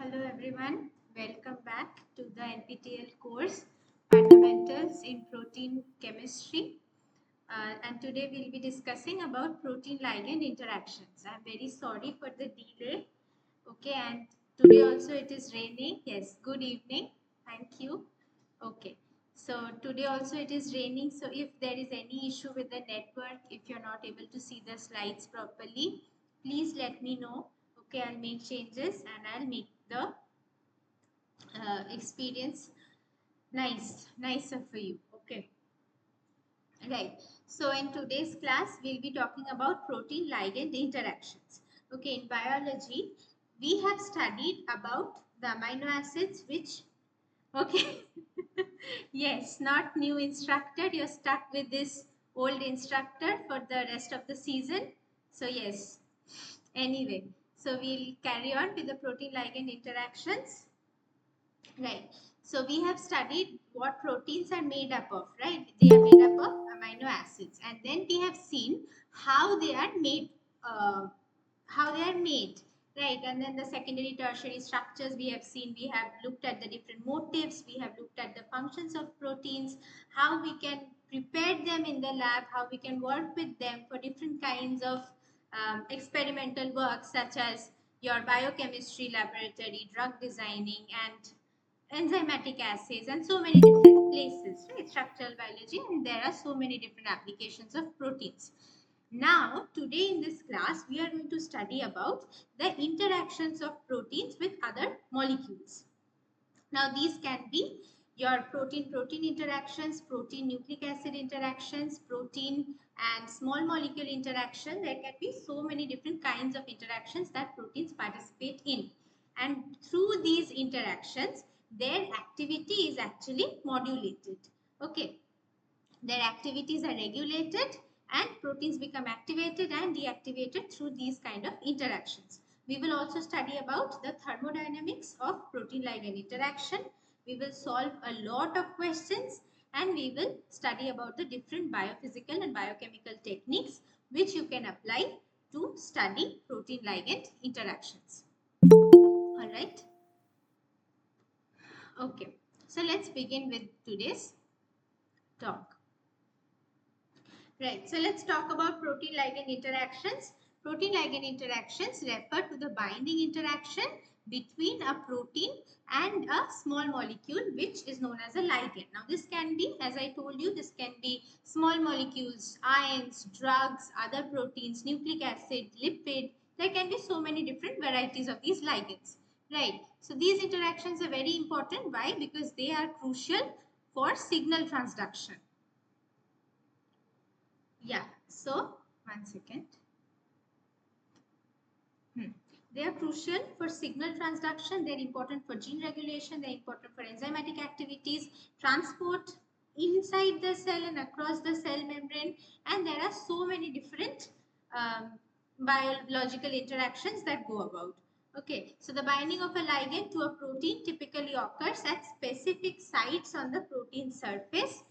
Hello everyone, welcome back to the NPTEL course Fundamentals in Protein Chemistry, and today we'll be discussing about protein-ligand interactions. I'm very sorry for the delay. Okay, and today also it is raining. Yes, good evening. Thank you. Okay, so today also it is raining, so if there is any issue with the network, if you're not able to see the slides properly, please let me know. Okay, I'll make changes and I'll make the experience nicer for you. Okay, right. So in today's class we'll be talking about protein ligand interactions. Okay, in biology we have studied about the amino acids which, okay, yes, not new instructor, you're stuck with this old instructor for the rest of the season. So yes, anyway, so we'll carry on with the protein ligand interactions. Right. So we have studied what proteins are made up of, right? They are made up of amino acids, and then we have seen how they are made, right? And then the secondary, tertiary structures we have seen. We have looked at the different motifs. We have looked at the functions of proteins, how we can prepare them in the lab, how we can work with them for different kinds of experimental work, such as your biochemistry laboratory, drug designing, and enzymatic assays, and so many different places, right? Structural biology, and there are so many different applications of proteins. Now, today in this class, we are going to study about the interactions of proteins with other molecules. Now, these can be your protein-protein interactions, protein-nucleic acid interactions, protein and small molecule interaction. There can be so many different kinds of interactions that proteins participate in. And through these interactions, their activity is actually modulated. Okay. Their activities are regulated and proteins become activated and deactivated through these kind of interactions. We will also study about the thermodynamics of protein-ligand interaction. We will solve a lot of questions, and we will study about the different biophysical and biochemical techniques which you can apply to study protein-ligand interactions. All right. Okay. So let's begin with today's talk. Right, so let's talk about protein-ligand interactions. Protein-ligand interactions refer to the binding interaction between a protein and a small molecule which is known as a ligand. Now this can be, as I told you, this can be small molecules, ions, drugs, other proteins, nucleic acid, lipid. There can be so many different varieties of these ligands. Right, so these interactions are very important. Why? Because they are crucial for signal transduction. Yeah, so 1 second. They are crucial for signal transduction. They are important for gene regulation. They are important for enzymatic activities, transport inside the cell and across the cell membrane. And there are so many different biological interactions that go about. Okay, so the binding of a ligand to a protein typically occurs at specific sites on the protein surface,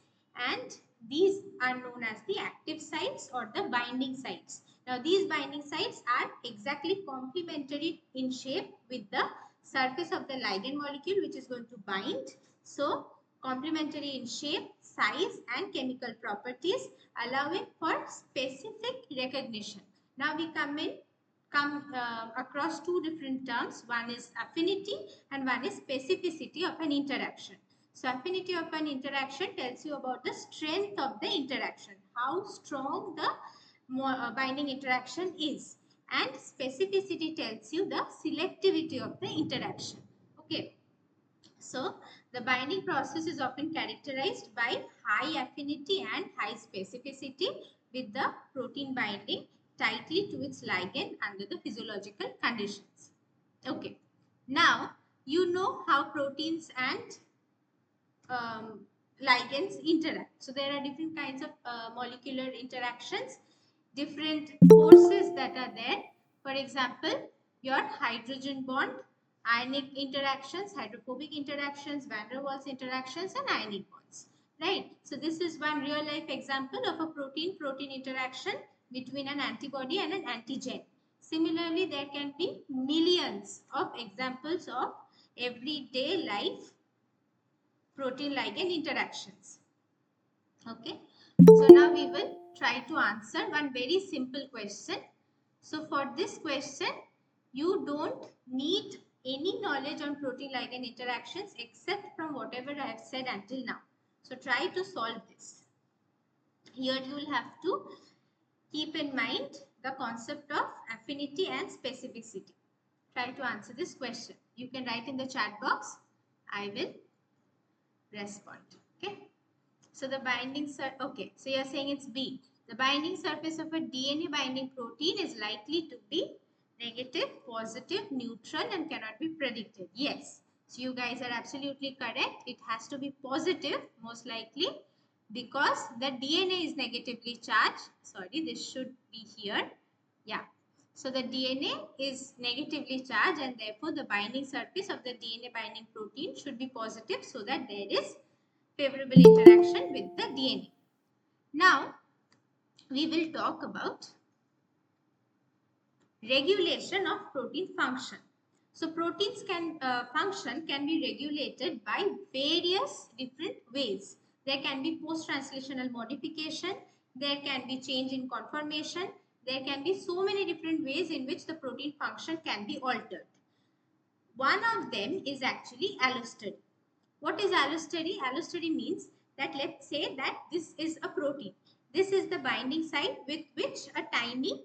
and these are known as the active sites or the binding sites. Now, these binding sites are exactly complementary in shape with the surface of the ligand molecule which is going to bind. So, complementary in shape, size and chemical properties, allowing for specific recognition. Now, we come across two different terms. One is affinity and one is specificity of an interaction. So, affinity of an interaction tells you about the strength of the interaction, how strong the binding interaction is, and specificity tells you the selectivity of the interaction. Okay. So, the binding process is often characterized by high affinity and high specificity, with the protein binding tightly to its ligand under the physiological conditions. Okay. Now, you know how proteins and ligands interact. So, there are different kinds of molecular interactions, different forces that are there. For example, your hydrogen bond, ionic interactions, hydrophobic interactions, van der Waals interactions, and ionic bonds. Right. So this is one real life example of a protein-protein interaction between an antibody and an antigen. Similarly, there can be millions of examples of everyday life protein-ligand interactions. Okay. So now we will try to answer one very simple question. So for this question, you don't need any knowledge on protein-ligand interactions except from whatever I have said until now. So try to solve this. Here you will have to keep in mind the concept of affinity and specificity. Try to answer this question. You can write in the chat box. I will respond. Okay. So the binding okay. So you are saying it's B. The binding surface of a DNA binding protein is likely to be negative, positive, neutral, and cannot be predicted. Yes. So you guys are absolutely correct. It has to be positive, most likely, because the DNA is negatively charged. Sorry, this should be here. Yeah. So the DNA is negatively charged, and therefore the binding surface of the DNA binding protein should be positive, so that there is favorable interaction with the DNA. Now, we will talk about regulation of protein function. So, proteins function can be regulated by various different ways. There can be post-translational modification, there can be change in conformation, there can be so many different ways in which the protein function can be altered. One of them is actually allostery. What is allostery? Allostery means that let's say that this is a protein. This is the binding site with which a tiny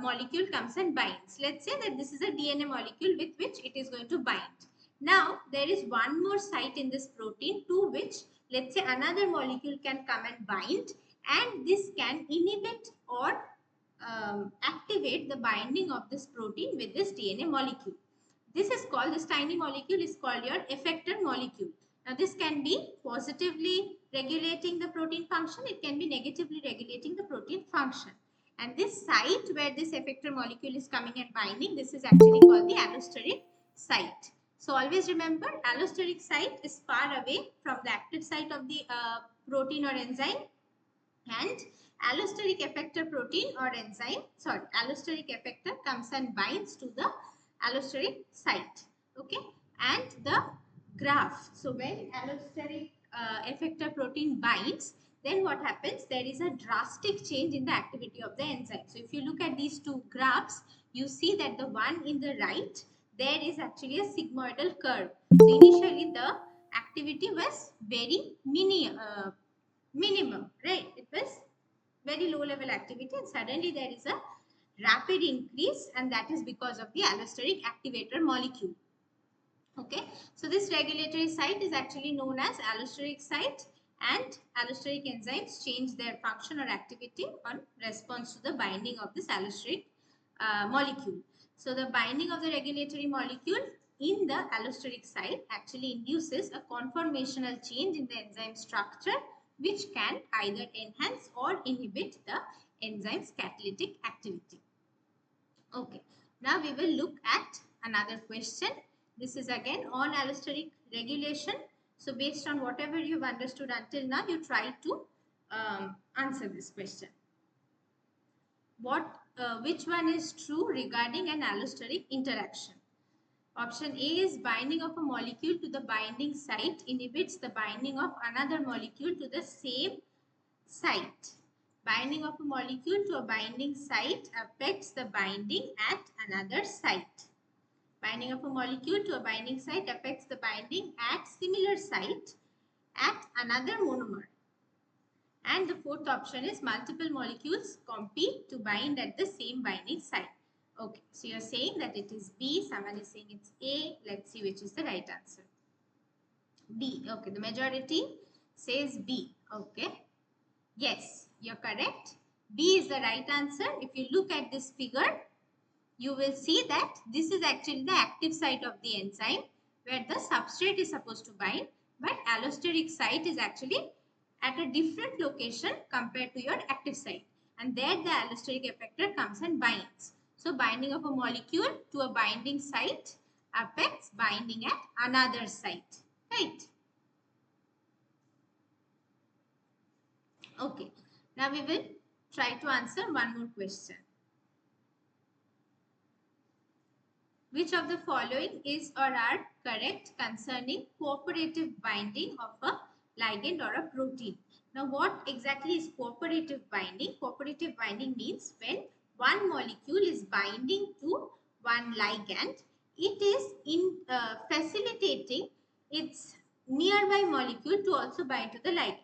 molecule comes and binds. Let's say that this is a DNA molecule with which it is going to bind. Now, there is one more site in this protein to which, let's say, another molecule can come and bind, and this can inhibit or activate the binding of this protein with this DNA molecule. This is called, this tiny molecule is called your effector molecule. Now this can be positively regulating the protein function, it can be negatively regulating the protein function. And this site where this effector molecule is coming and binding, this is actually called the allosteric site. So always remember, allosteric site is far away from the active site of the protein or enzyme, and allosteric effector protein or enzyme, allosteric effector comes and binds to the allosteric site. Okay, and the graph. So when allosteric effector protein binds, then what happens? There is a drastic change in the activity of the enzyme. So if you look at these two graphs, you see that the one in the right, there is actually a sigmoidal curve. So initially the activity was very minimum, right? It was very low level activity, and suddenly there is a rapid increase, and that is because of the allosteric activator molecule. Okay, so this regulatory site is actually known as allosteric site, and allosteric enzymes change their function or activity on response to the binding of this allosteric molecule. So the binding of the regulatory molecule in the allosteric site actually induces a conformational change in the enzyme structure, which can either enhance or inhibit the enzyme's catalytic activity. Okay, now we will look at another question. This is again on allosteric regulation. So based on whatever you've understood until now, you try to answer this question. Which one is true regarding an allosteric interaction? Option A is binding of a molecule to the binding site inhibits the binding of another molecule to the same site. Binding of a molecule to a binding site affects the binding at another site. Binding of a molecule to a binding site affects the binding at similar site at another monomer. And the fourth option is multiple molecules compete to bind at the same binding site. Okay, so you're saying that it is B, someone is saying it's A. Let's see which is the right answer. B. Okay, the majority says B. Okay. Yes, you're correct. B is the right answer. If you look at this figure, you will see that this is actually the active site of the enzyme where the substrate is supposed to bind, but allosteric site is actually at a different location compared to your active site, and there the allosteric effector comes and binds. So binding of a molecule to a binding site affects binding at another site, right? Okay, now we will try to answer one more question. Which of the following is or are correct concerning cooperative binding of a ligand or a protein? Now, what exactly is cooperative binding? Cooperative binding means when one molecule is binding to one ligand, it is facilitating its nearby molecule to also bind to the ligand.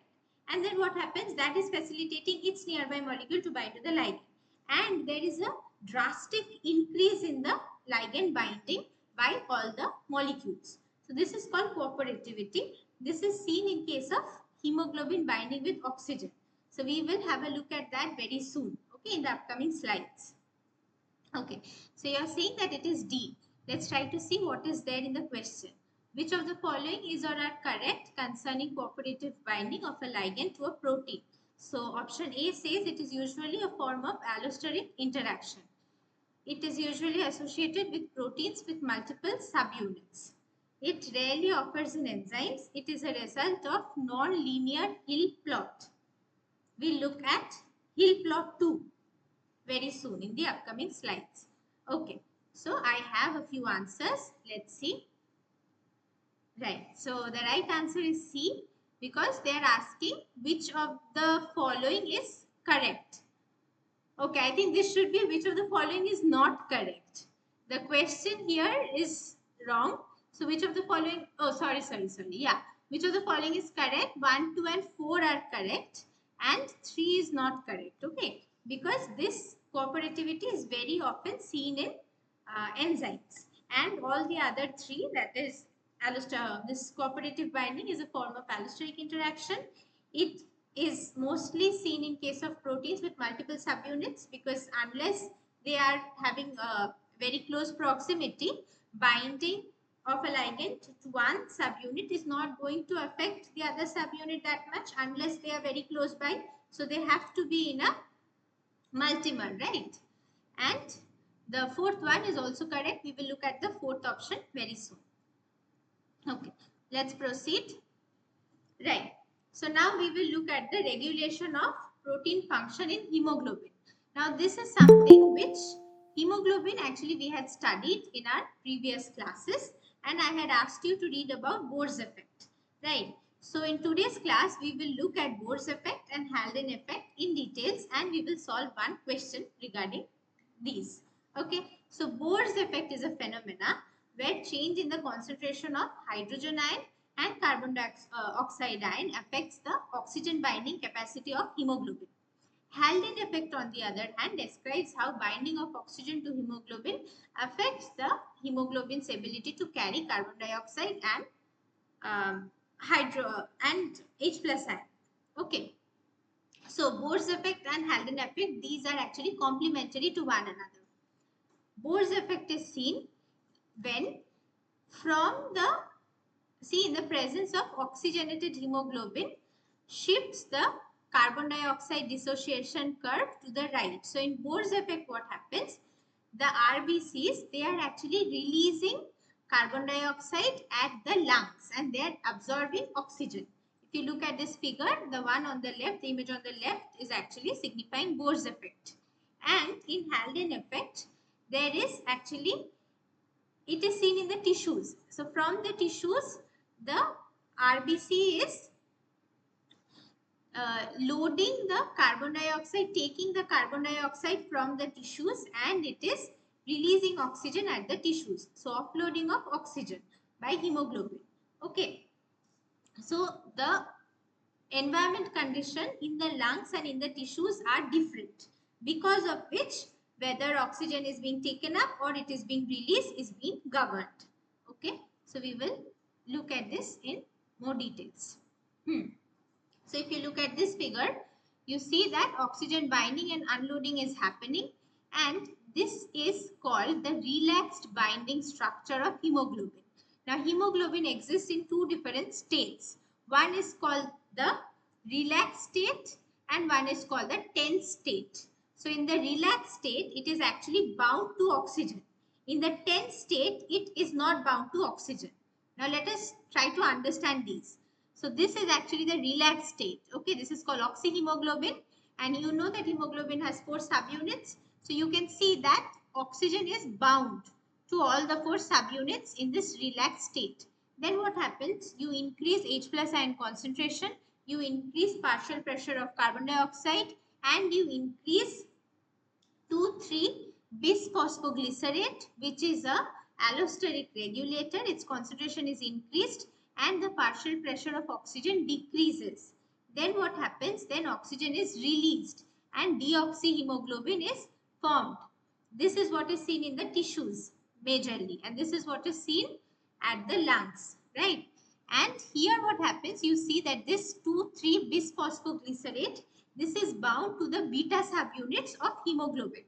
And then what happens? That is facilitating its nearby molecule to bind to the ligand. And there is a drastic increase in the ligand binding by all the molecules. So this is called cooperativity. This is seen in case of hemoglobin binding with oxygen. So we will have a look at that very soon, okay, in the upcoming slides. Okay, so you are saying that it is D. Let's try to see what is there in the question. Which of the following is or are correct concerning cooperative binding of a ligand to a protein? So option A says it is usually a form of allosteric interaction. It is usually associated with proteins with multiple subunits. It rarely occurs in enzymes. It is a result of non-linear Hill plot. We'll look at Hill plot 2 very soon in the upcoming slides. Okay, so I have a few answers. Let's see. Right, so the right answer is C because they are asking which of the following is correct. Okay, I think this should be which of the following is not correct. The question here is wrong. So which of the following, oh sorry. Yeah, which of the following is correct? 1, 2 and 4 are correct and 3 is not correct. Okay, because this cooperativity is very often seen in enzymes, and all the other 3, that is this cooperative binding is a form of allosteric interaction. It is mostly seen in case of proteins with multiple subunits because unless they are having a very close proximity, binding of a ligand to one subunit is not going to affect the other subunit that much unless they are very close by. So they have to be in a multimer, right? And the fourth one is also correct. We will look at the fourth option very soon. Okay, let's proceed. Right. So now we will look at the regulation of protein function in hemoglobin. Now this is something which hemoglobin actually we had studied in our previous classes, and I had asked you to read about Bohr's effect. Right. So in today's class we will look at Bohr's effect and Haldane effect in details, and we will solve one question regarding these. Okay. So Bohr's effect is a phenomena where change in the concentration of hydrogen ion and carbon dioxide ion affects the oxygen binding capacity of hemoglobin. Haldane effect, on the other hand, describes how binding of oxygen to hemoglobin affects the hemoglobin's ability to carry carbon dioxide and H plus ion. Okay. So Bohr's effect and Haldane effect, these are actually complementary to one another. Bohr's effect is seen when in the presence of oxygenated hemoglobin shifts the carbon dioxide dissociation curve to the right. So in Bohr's effect, what happens? The RBCs, they are actually releasing carbon dioxide at the lungs and they are absorbing oxygen. If you look at this figure, the one on the left, the image on the left is actually signifying Bohr's effect. And in Haldane effect, there is actually, it is seen in the tissues. So from the tissues, the RBC is loading the carbon dioxide, taking the carbon dioxide from the tissues, and it is releasing oxygen at the tissues. So offloading of oxygen by hemoglobin. Okay. So the environment condition in the lungs and in the tissues are different, because of which whether oxygen is being taken up or it is being released is being governed. Okay, so we will look at this in more details. So if you look at this figure, you see that oxygen binding and unloading is happening, and this is called the relaxed binding structure of hemoglobin. Now hemoglobin exists in two different states. One is called the relaxed state and one is called the tense state. So in the relaxed state, it is actually bound to oxygen. In the tense state, it is not bound to oxygen. Now let us try to understand these. So this is actually the relaxed state. Okay, this is called oxyhemoglobin, and you know that hemoglobin has 4 subunits. So you can see that oxygen is bound to all the 4 subunits in this relaxed state. Then what happens? You increase H plus ion concentration, you increase partial pressure of carbon dioxide, and you increase 2,3-bisphosphoglycerate, which is a allosteric regulator. Its concentration is increased and the partial pressure of oxygen decreases. Then what happens? Then oxygen is released and deoxyhemoglobin is formed. This is what is seen in the tissues majorly, and this is what is seen at the lungs, right? And here what happens? You see that this 2,3-bisphosphoglycerate, this is bound to the beta subunits of hemoglobin.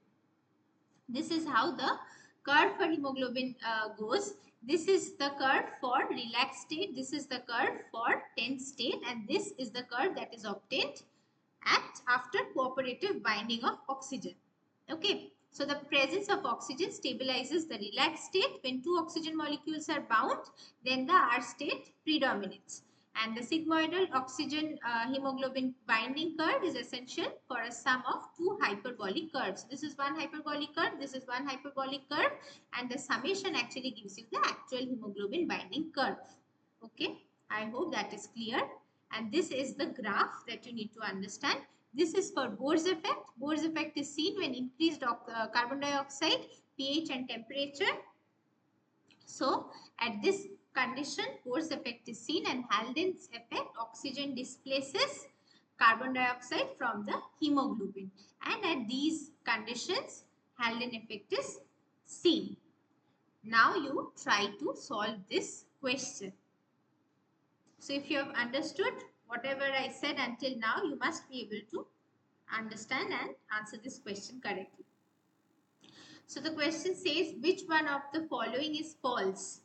This is how the curve for hemoglobin goes. This is the curve for relaxed state, this is the curve for tense state, and this is the curve that is obtained after cooperative binding of oxygen. Okay, so the presence of oxygen stabilizes the relaxed state. When 2 oxygen molecules are bound, then the R state predominates. And the sigmoidal oxygen hemoglobin binding curve is essential for a sum of 2 hyperbolic curves. This is one hyperbolic curve, this is one hyperbolic curve, and the summation actually gives you the actual hemoglobin binding curve. Okay, I hope that is clear. And this is the graph that you need to understand. This is for Bohr's effect. Bohr's effect is seen when increased carbon dioxide, pH and temperature. So at this condition, Bohr's effect is seen, and Halden's effect, oxygen displaces carbon dioxide from the hemoglobin. And at these conditions, Halden effect is seen. Now you try to solve this question. So if you have understood whatever I said until now, you must be able to understand and answer this question correctly. So the question says, which one of the following is false?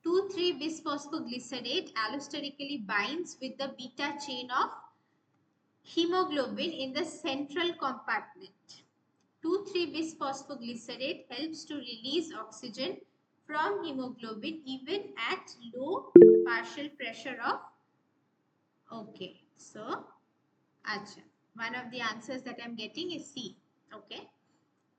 2,3-bisphosphoglycerate allosterically binds with the beta chain of hemoglobin in the central compartment. 2,3-bisphosphoglycerate helps to release oxygen from hemoglobin even at low partial pressure of, okay, so acha, one of the answers that I am getting is C. Okay,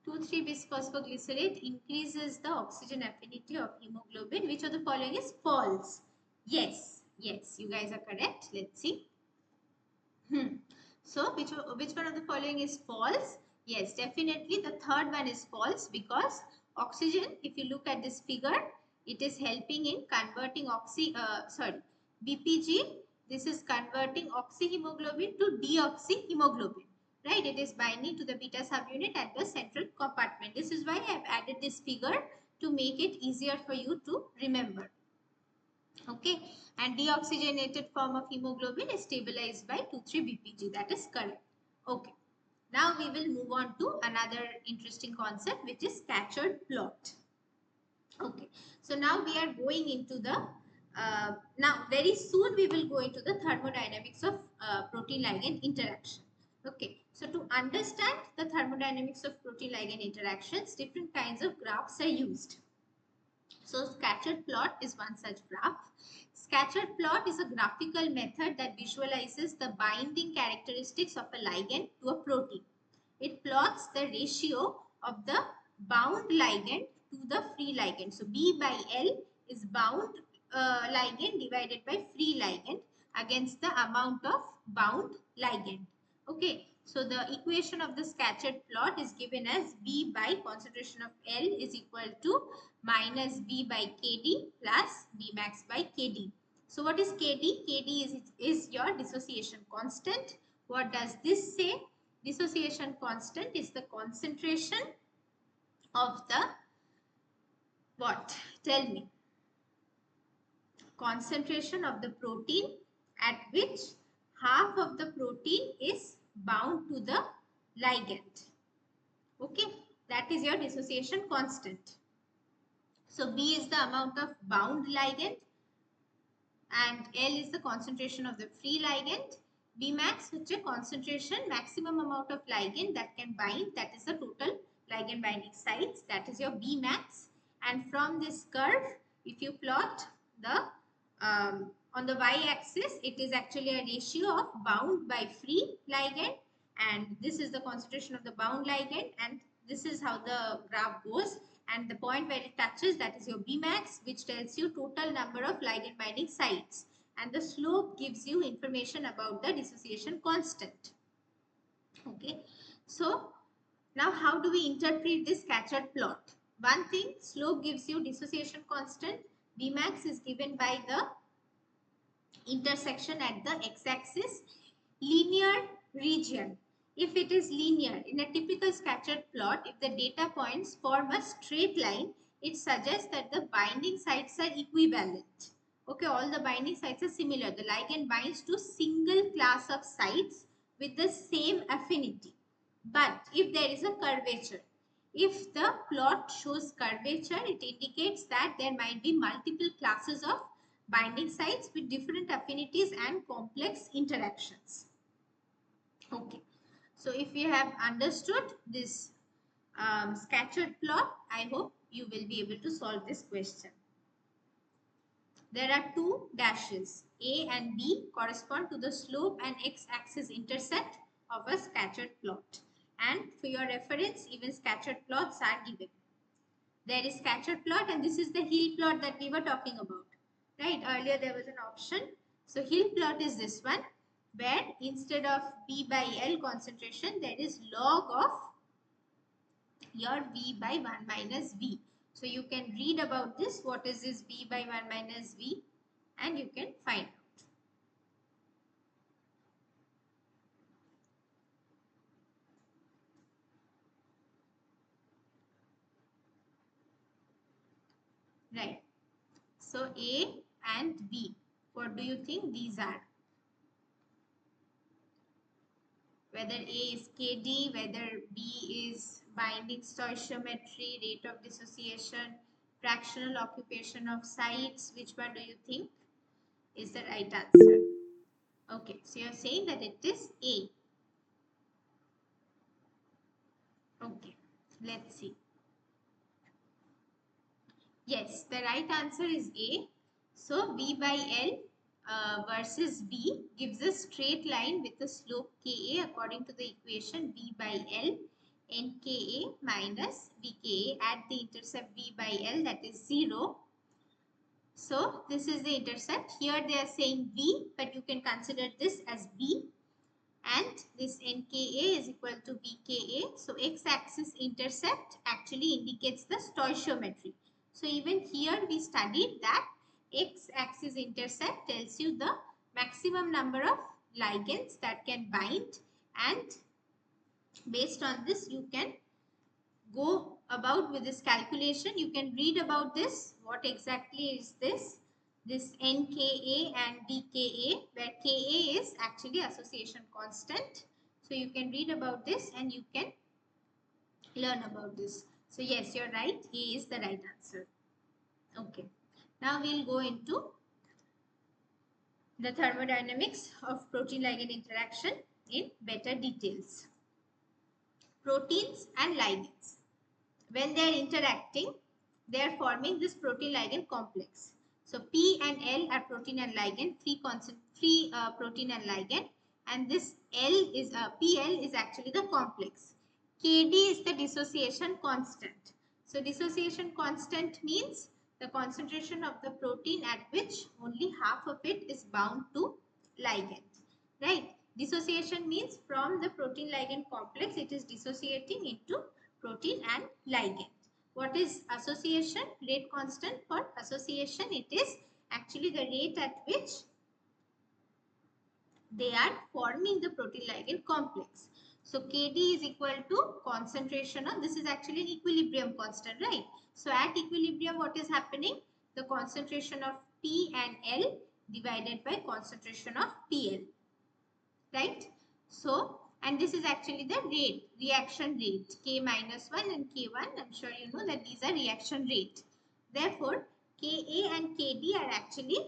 2,3-bisphosphoglycerate increases the oxygen affinity of hemoglobin. Which of the following is false? Yes, yes, you guys are correct. Let's see. So which one of the following is false? Yes, definitely the third one is false, because oxygen, if you look at this figure, it is helping in converting BPG. This is converting oxyhemoglobin to deoxyhemoglobin, right? It is binding to the beta subunit at the central compartment. This is why I have added this figure, to make it easier for you to remember. Okay, and deoxygenated form of hemoglobin is stabilized by 2,3-BPG. That is correct. Okay, now we will move on to another interesting concept, which is scattered plot. Okay, so now we are going into the now very soon we will go into the thermodynamics of protein-ligand interaction. Okay, so to understand the thermodynamics of protein-ligand interactions, different kinds of graphs are used. So scattered plot is one such graph. Scattered plot is a graphical method that visualizes the binding characteristics of a ligand to a protein. It plots the ratio of the bound ligand to the free ligand. So B by L is bound ligand divided by free ligand against the amount of bound ligand. Okay, so the equation of the scattered plot is given as B by concentration of L is equal to minus B by Kd plus B max by Kd. So what is Kd? Kd is your dissociation constant. What does this say? Dissociation constant is the concentration of the what? Tell me. Concentration of the protein at which half of the protein is bound to the ligand. Okay, that is your dissociation constant. So B is the amount of bound ligand and L is the concentration of the free ligand. B max is a concentration, maximum amount of ligand that can bind, that is the total ligand binding sites, that is your B max. And from this curve, if you plot the on the y-axis, it is actually a ratio of bound by free ligand, and this is the concentration of the bound ligand, and this is how the graph goes. and the point where it touches, that is your Bmax, which tells you total number of ligand binding sites, and the slope gives you information about the dissociation constant. Okay, so now how do we interpret this scattered plot? One thing, slope gives you dissociation constant, Bmax is given by the intersection at the x-axis, linear region. If it is linear, in a typical scattered plot, if the data points form a straight line, it suggests that the binding sites are equivalent. Okay, all the binding sites are similar. The ligand binds to single class of sites with the same affinity. But if there is a curvature, if the plot shows curvature, it indicates that there might be multiple classes of binding sites with different affinities and complex interactions. Okay, so if you have understood this scattered plot, I hope you will be able to solve this question. There are two dashes, A and B, correspond to the slope and x-axis intercept of a scattered plot. And for your reference, even scattered plots are given. There is scattered plot, and this is the hill plot that we were talking about. Right, earlier there was an option. So hill plot is this one, where instead of B by L concentration, there is log of your V by 1 minus V. So you can read about this, what is this V by 1 minus V, and you can find out. Right, so A and B, what do you think these are? Whether A is Kd, whether B is binding stoichiometry, rate of dissociation, fractional occupation of sites, which one do you think is the right answer? Okay, so you are saying that it is A. Okay, let's see. Yes, the right answer is A. So V by L versus B gives a straight line with a slope Ka according to the equation V by L NKa minus Vka at the intercept V by L, that is 0. So this is the intercept. Here they are saying V, but you can consider this as B. And this NKa is equal to Vka. So x-axis intercept actually indicates the stoichiometry. So even here we studied that x-axis intercept tells you the maximum number of ligands that can bind, and based on this you can go about with this calculation. You can read about this, what exactly is this NKa and Vka, where Ka is actually association constant. So you can read about this and you can learn about this. So yes, you're right, A is the right answer. Okay, now we'll go into the thermodynamics of protein-ligand interaction in better details. Proteins and ligands, when they are interacting, they are forming this protein-ligand complex. So P and L are protein and ligand, free protein and ligand, and this L is PL is actually the complex. Kd is the dissociation constant. So dissociation constant means the concentration of the protein at which only half of it is bound to ligand, right? Dissociation means from the protein ligand complex it is dissociating into protein and ligand. What is association? Rate constant for association, it is actually the rate at which they are forming the protein ligand complex. So Kd is equal to concentration of, this is actually an equilibrium constant, right? So at equilibrium what is happening? The concentration of P and L divided by concentration of PL, right? So, and this is actually the rate, reaction rate, K minus 1 and K1. I'm sure you know that these are reaction rate. Therefore, Ka and Kd are actually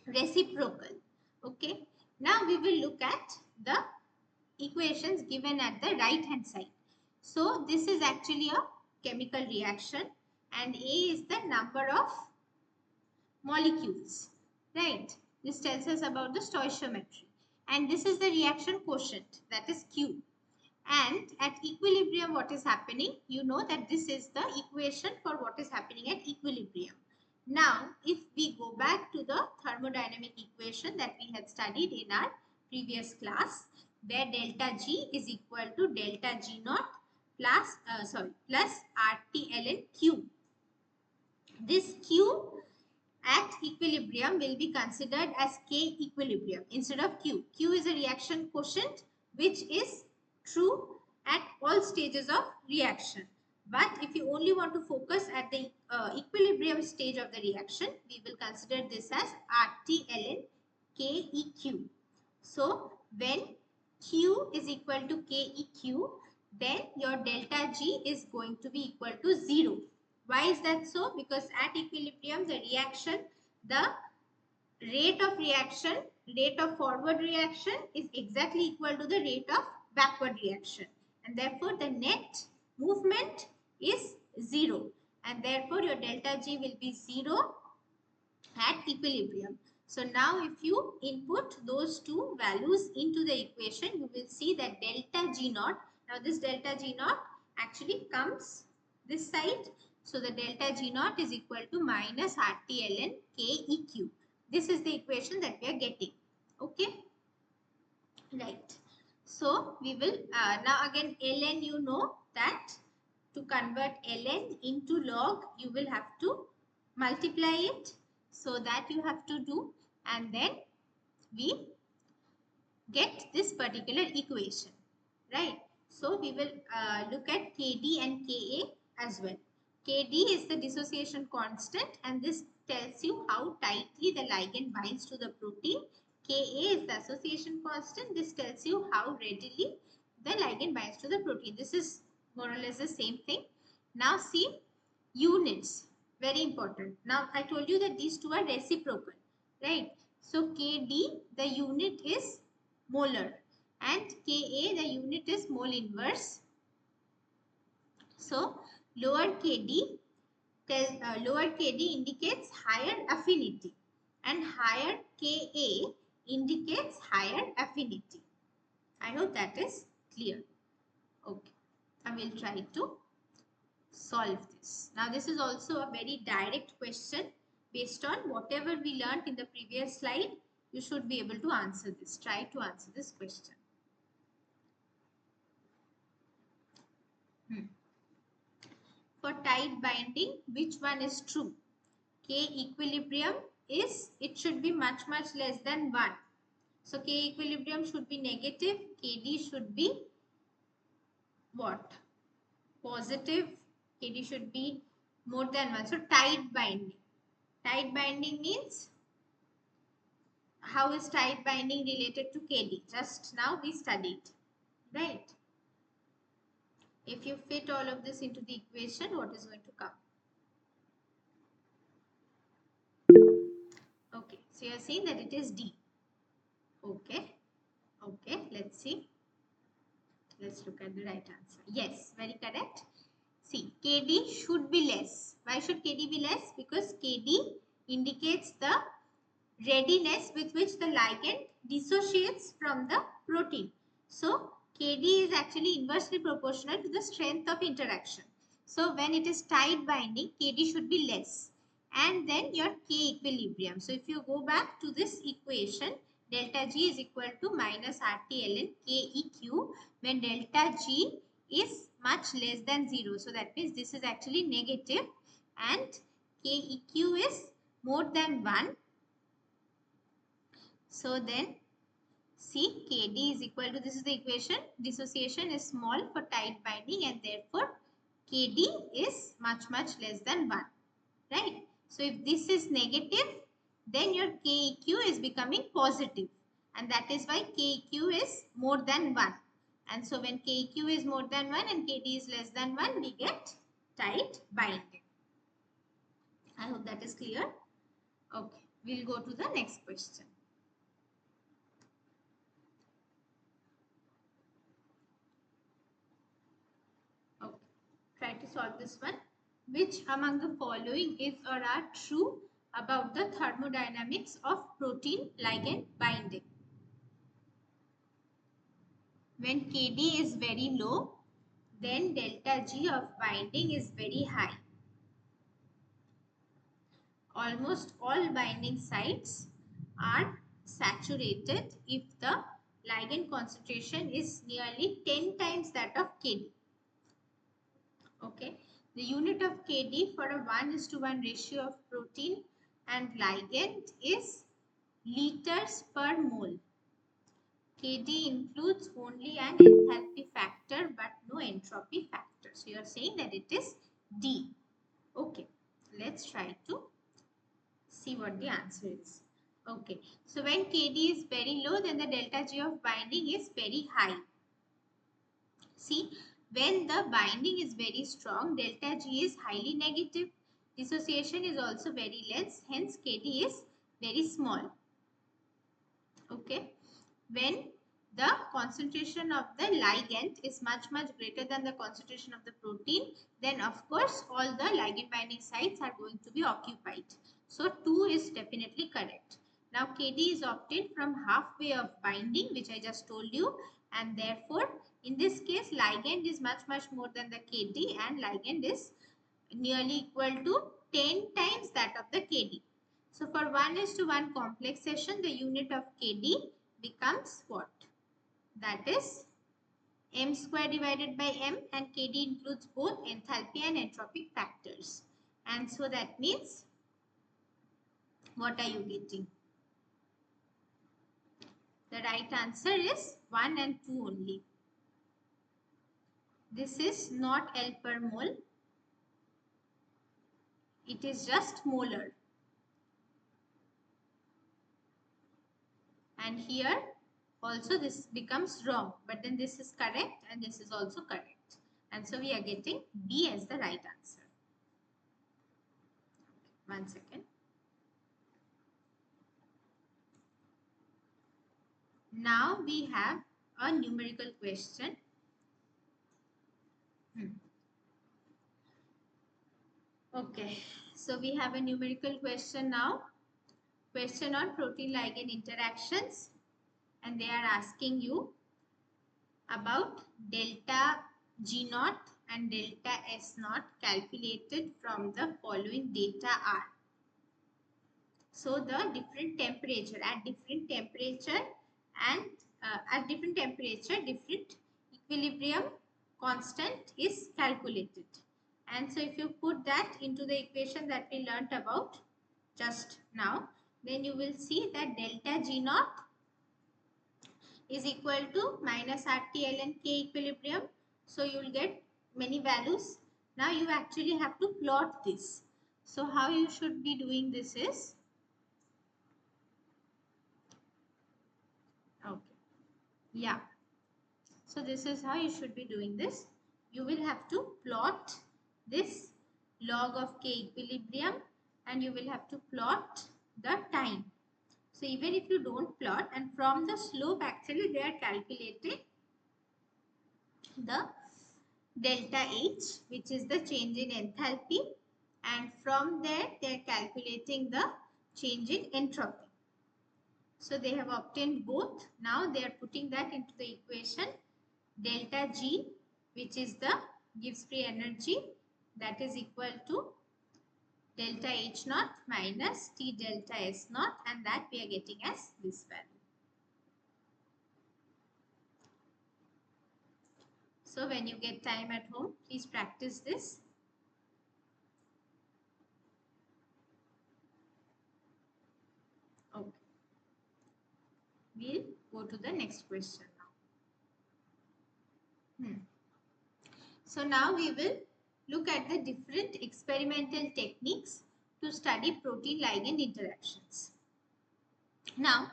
reciprocal. Okay. Now we will look at the equations given at the right hand side. So this is actually a chemical reaction and A is the number of molecules, right? This tells us about the stoichiometry. And this is the reaction quotient, that is Q. And at equilibrium, what is happening? You know that this is the equation for what is happening at equilibrium. Now, if we go back to the thermodynamic equation that we had studied in our previous class, where delta G is equal to delta G naught plus RT ln Q. This Q at equilibrium will be considered as K equilibrium instead of Q. Q is a reaction quotient which is true at all stages of reaction. But if you only want to focus at the equilibrium stage of the reaction, we will consider this as RT ln KEQ. So when Q is equal to KEQ, then your delta G is going to be equal to 0. Why is that so? Because at equilibrium, the reaction, the rate of reaction, rate of forward reaction is exactly equal to the rate of backward reaction. And therefore, the net movement is 0. And therefore, your delta G will be 0 at equilibrium. So now if you input those two values into the equation, you will see that delta G naught, now this delta G naught actually comes this side. So the delta G naught is equal to minus RT ln KEQ. This is the equation that we are getting. Okay. Right. So we will, now again ln, you know that to convert ln into log, you will have to multiply it. So that you have to do, and then we get this particular equation, right? So we will look at Kd and Ka as well. Kd is the dissociation constant, and this tells you how tightly the ligand binds to the protein. Ka is the association constant. This tells you how readily the ligand binds to the protein. This is more or less the same thing. Now see units. Very important. Now, I told you that these two are reciprocal, right? So, Kd, the unit is molar, and Ka, the unit is mole inverse. So, lower Kd indicates higher affinity, and higher Ka indicates higher affinity. I hope that is clear. Okay, I will try to solve this. Now this is also a very direct question based on whatever we learned in the previous slide. You should be able to answer this. Try to answer this question. For tight binding, which one is true? K equilibrium is, it should be much less than 1. So K equilibrium should be negative. Kd should be what? Positive. Kd should be more than 1. So tight binding. Tight binding means, how is tight binding related to Kd? Just now we studied, right? If you fit all of this into the equation, what is going to come? Okay, so you are saying that it is D. Okay, let's see. Let's look at the right answer. Yes, very correct. See, Kd should be less. Why should Kd be less? Because Kd indicates the readiness with which the ligand dissociates from the protein. So, Kd is actually inversely proportional to the strength of interaction. So, when it is tight binding, Kd should be less. And then your K equilibrium. So, if you go back to this equation, delta G is equal to minus RT ln KEQ, when delta G is much less than 0. So, that means this is actually negative, and KEQ is more than 1. So then, see, Kd is equal to, this is the equation, dissociation is small for tight binding, and therefore Kd is much less than 1, right? So if this is negative, then your KEQ is becoming positive, and that is why KEQ is more than 1. And so when KEQ is more than 1 and Kd is less than 1, we get tight binding. I hope that is clear. Okay, we'll go to the next question. Try to solve this one. Which among the following is or are true about the thermodynamics of protein ligand binding? When Kd is very low, then delta G of binding is very high. Almost all binding sites are saturated if the ligand concentration is nearly 10 times that of Kd. Okay, the unit of Kd for a 1:1 ratio of protein and ligand is liters per mole. Kd includes only an enthalpy factor but no entropy factor. So you are saying that it is D. Okay, let's try to see what the answer is. Okay, so when Kd is very low, then the delta G of binding is very high. See, when the binding is very strong, delta G is highly negative. Dissociation is also very less, hence Kd is very small. Okay, when the concentration of the ligand is much greater than the concentration of the protein, then of course all the ligand binding sites are going to be occupied. So 2 is definitely correct. Now Kd is obtained from halfway of binding, which I just told you, and therefore in this case ligand is much more than the Kd, and ligand is nearly equal to 10 times that of the Kd. So for 1:1 complexation, the unit of Kd becomes what? That is m square divided by m, and Kd includes both enthalpy and entropic factors. And so that means, what are you getting? The right answer is 1 and 2 only. This is not L per mole. It is just molar. And here also this becomes wrong, but then this is correct and this is also correct. And so we are getting B as the right answer. 1 second. Now we have a numerical question. Okay, so we have a numerical question now. Question on protein-ligand interactions, and they are asking you about delta G naught and delta S naught calculated from the following data are. So the different temperature, at different temperature and different equilibrium constant is calculated. And so if you put that into the equation that we learnt about just now, then you will see that delta G naught is equal to minus RT ln K equilibrium. So you will get many values. Now you actually have to plot this. So how you should be doing this is, okay, yeah. So this is how you should be doing this. You will have to plot this log of K equilibrium and you will have to plot the time. So even if you don't plot, and from the slope actually they are calculating the delta H, which is the change in enthalpy, and from there they are calculating the change in entropy. So they have obtained both. Now they are putting that into the equation. Delta G, which is the Gibbs free energy, that is equal to delta H naught minus T delta S naught, and that we are getting as this value. So when you get time at home, please practice this. Okay. We'll go to the next question now. So now we will look at the different experimental techniques to study protein-ligand interactions. Now,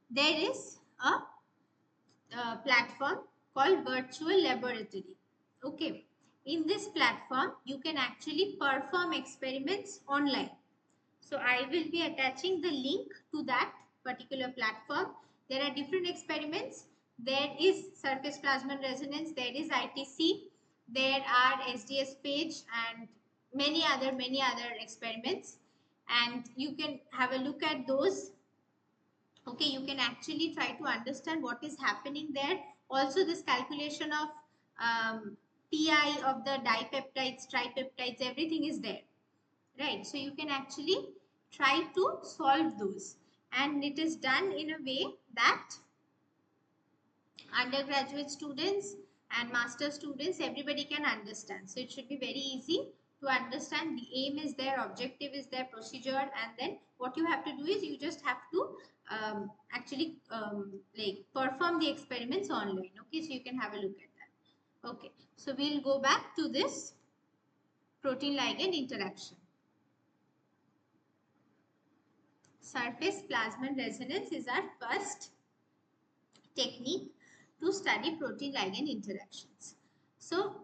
there is a platform called Virtual Laboratory. Okay. In this platform, you can actually perform experiments online. So I will be attaching the link to that particular platform. There are different experiments. There is surface plasmon resonance, there is ITC, there are SDS page and many other experiments, and you can have a look at those. Okay, you can actually try to understand what is happening there, Also this calculation of pi of the dipeptides, tripeptides, everything is there, right? So you can actually try to solve those, and it is done in a way that undergraduate students and master students, everybody can understand. So it should be very easy to understand. The aim is there, objective is there, procedure, and then what you have to do is you just have to actually like perform the experiments online. Okay, so you can have a look at that. Okay, so we'll go back to this protein ligand interaction. Surface plasmon resonance is our first technique to study protein ligand interactions. So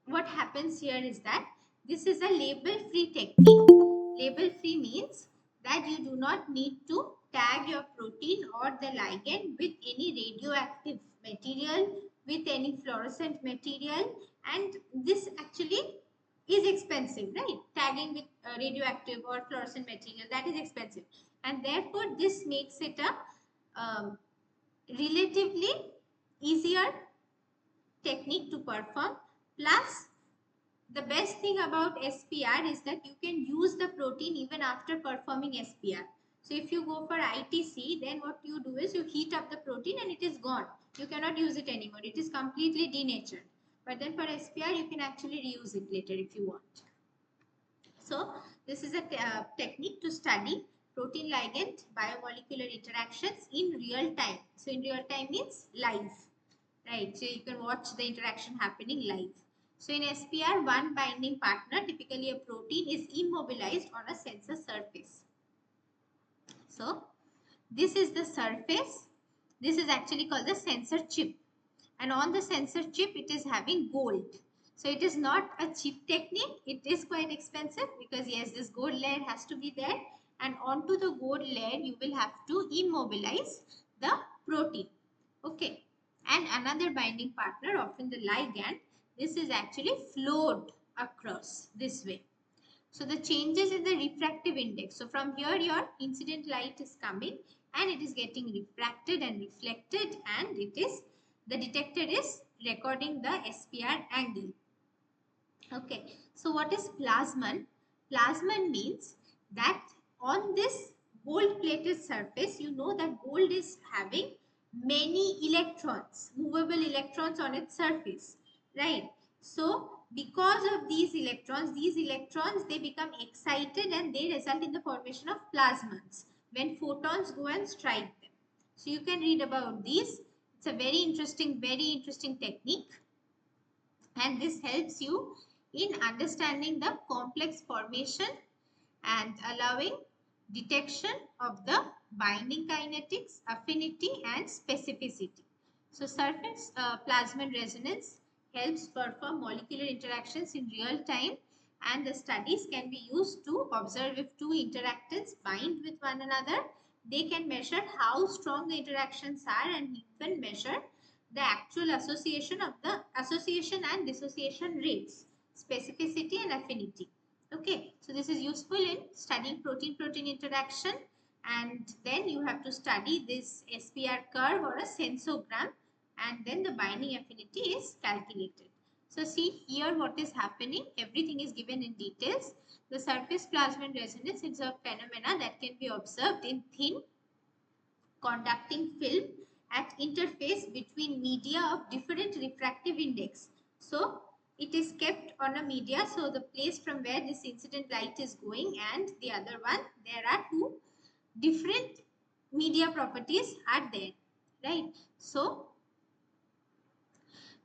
what happens here is that this is a label free technique. Label free means that you do not need to tag your protein or the ligand with any radioactive material, with any fluorescent material, and this actually is expensive, right? Tagging with radioactive or fluorescent material, that is expensive, and therefore this makes it a relatively easier technique to perform. Plus, the best thing about SPR is that you can use the protein even after performing SPR. So if you go for ITC, then what you do is you heat up the protein and it is gone. You cannot use it anymore. It is completely denatured. But then for SPR, you can actually reuse it later if you want. So this is a technique to study protein ligand biomolecular interactions in real time. So in real time means live, right? So you can watch the interaction happening live. So in SPR, one binding partner, typically a protein, is immobilized on a sensor surface. So this is the surface. This is actually called the sensor chip. And on the sensor chip, it is having gold. So it is not a cheap technique. It is quite expensive because yes, this gold layer has to be there. And onto the gold layer, you will have to immobilize the protein. Okay. And another binding partner, often the ligand, this is actually flowed across this way. So the changes in the refractive index. So from here, your incident light is coming and it is getting refracted and reflected, and it is, the detector is recording the SPR angle. Okay, so what is plasmon? Plasmon means that on this gold plated surface, you know that gold is having many electrons, movable electrons on its surface, right? So because of these electrons, they become excited and they result in the formation of plasmons when photons go and strike them. So you can read about these. It's a very interesting technique, and this helps you in understanding the complex formation and allowing detection of the binding kinetics, affinity, and specificity. So surface plasmon resonance helps perform molecular interactions in real time, and the studies can be used to observe if two interactants bind with one another. They can measure how strong the interactions are and even measure the actual association and dissociation rates, specificity and affinity. Okay, so this is useful in studying protein-protein interaction, and then you have to study this SPR curve or a sensogram, and then the binding affinity is calculated. So see here what is happening, everything is given in details. The surface plasmon resonance is a phenomena that can be observed in thin conducting film at interface between media of different refractive index. So it is kept on a media, so the place from where this incident light is going and the other one, there are two different media properties are there, right? So,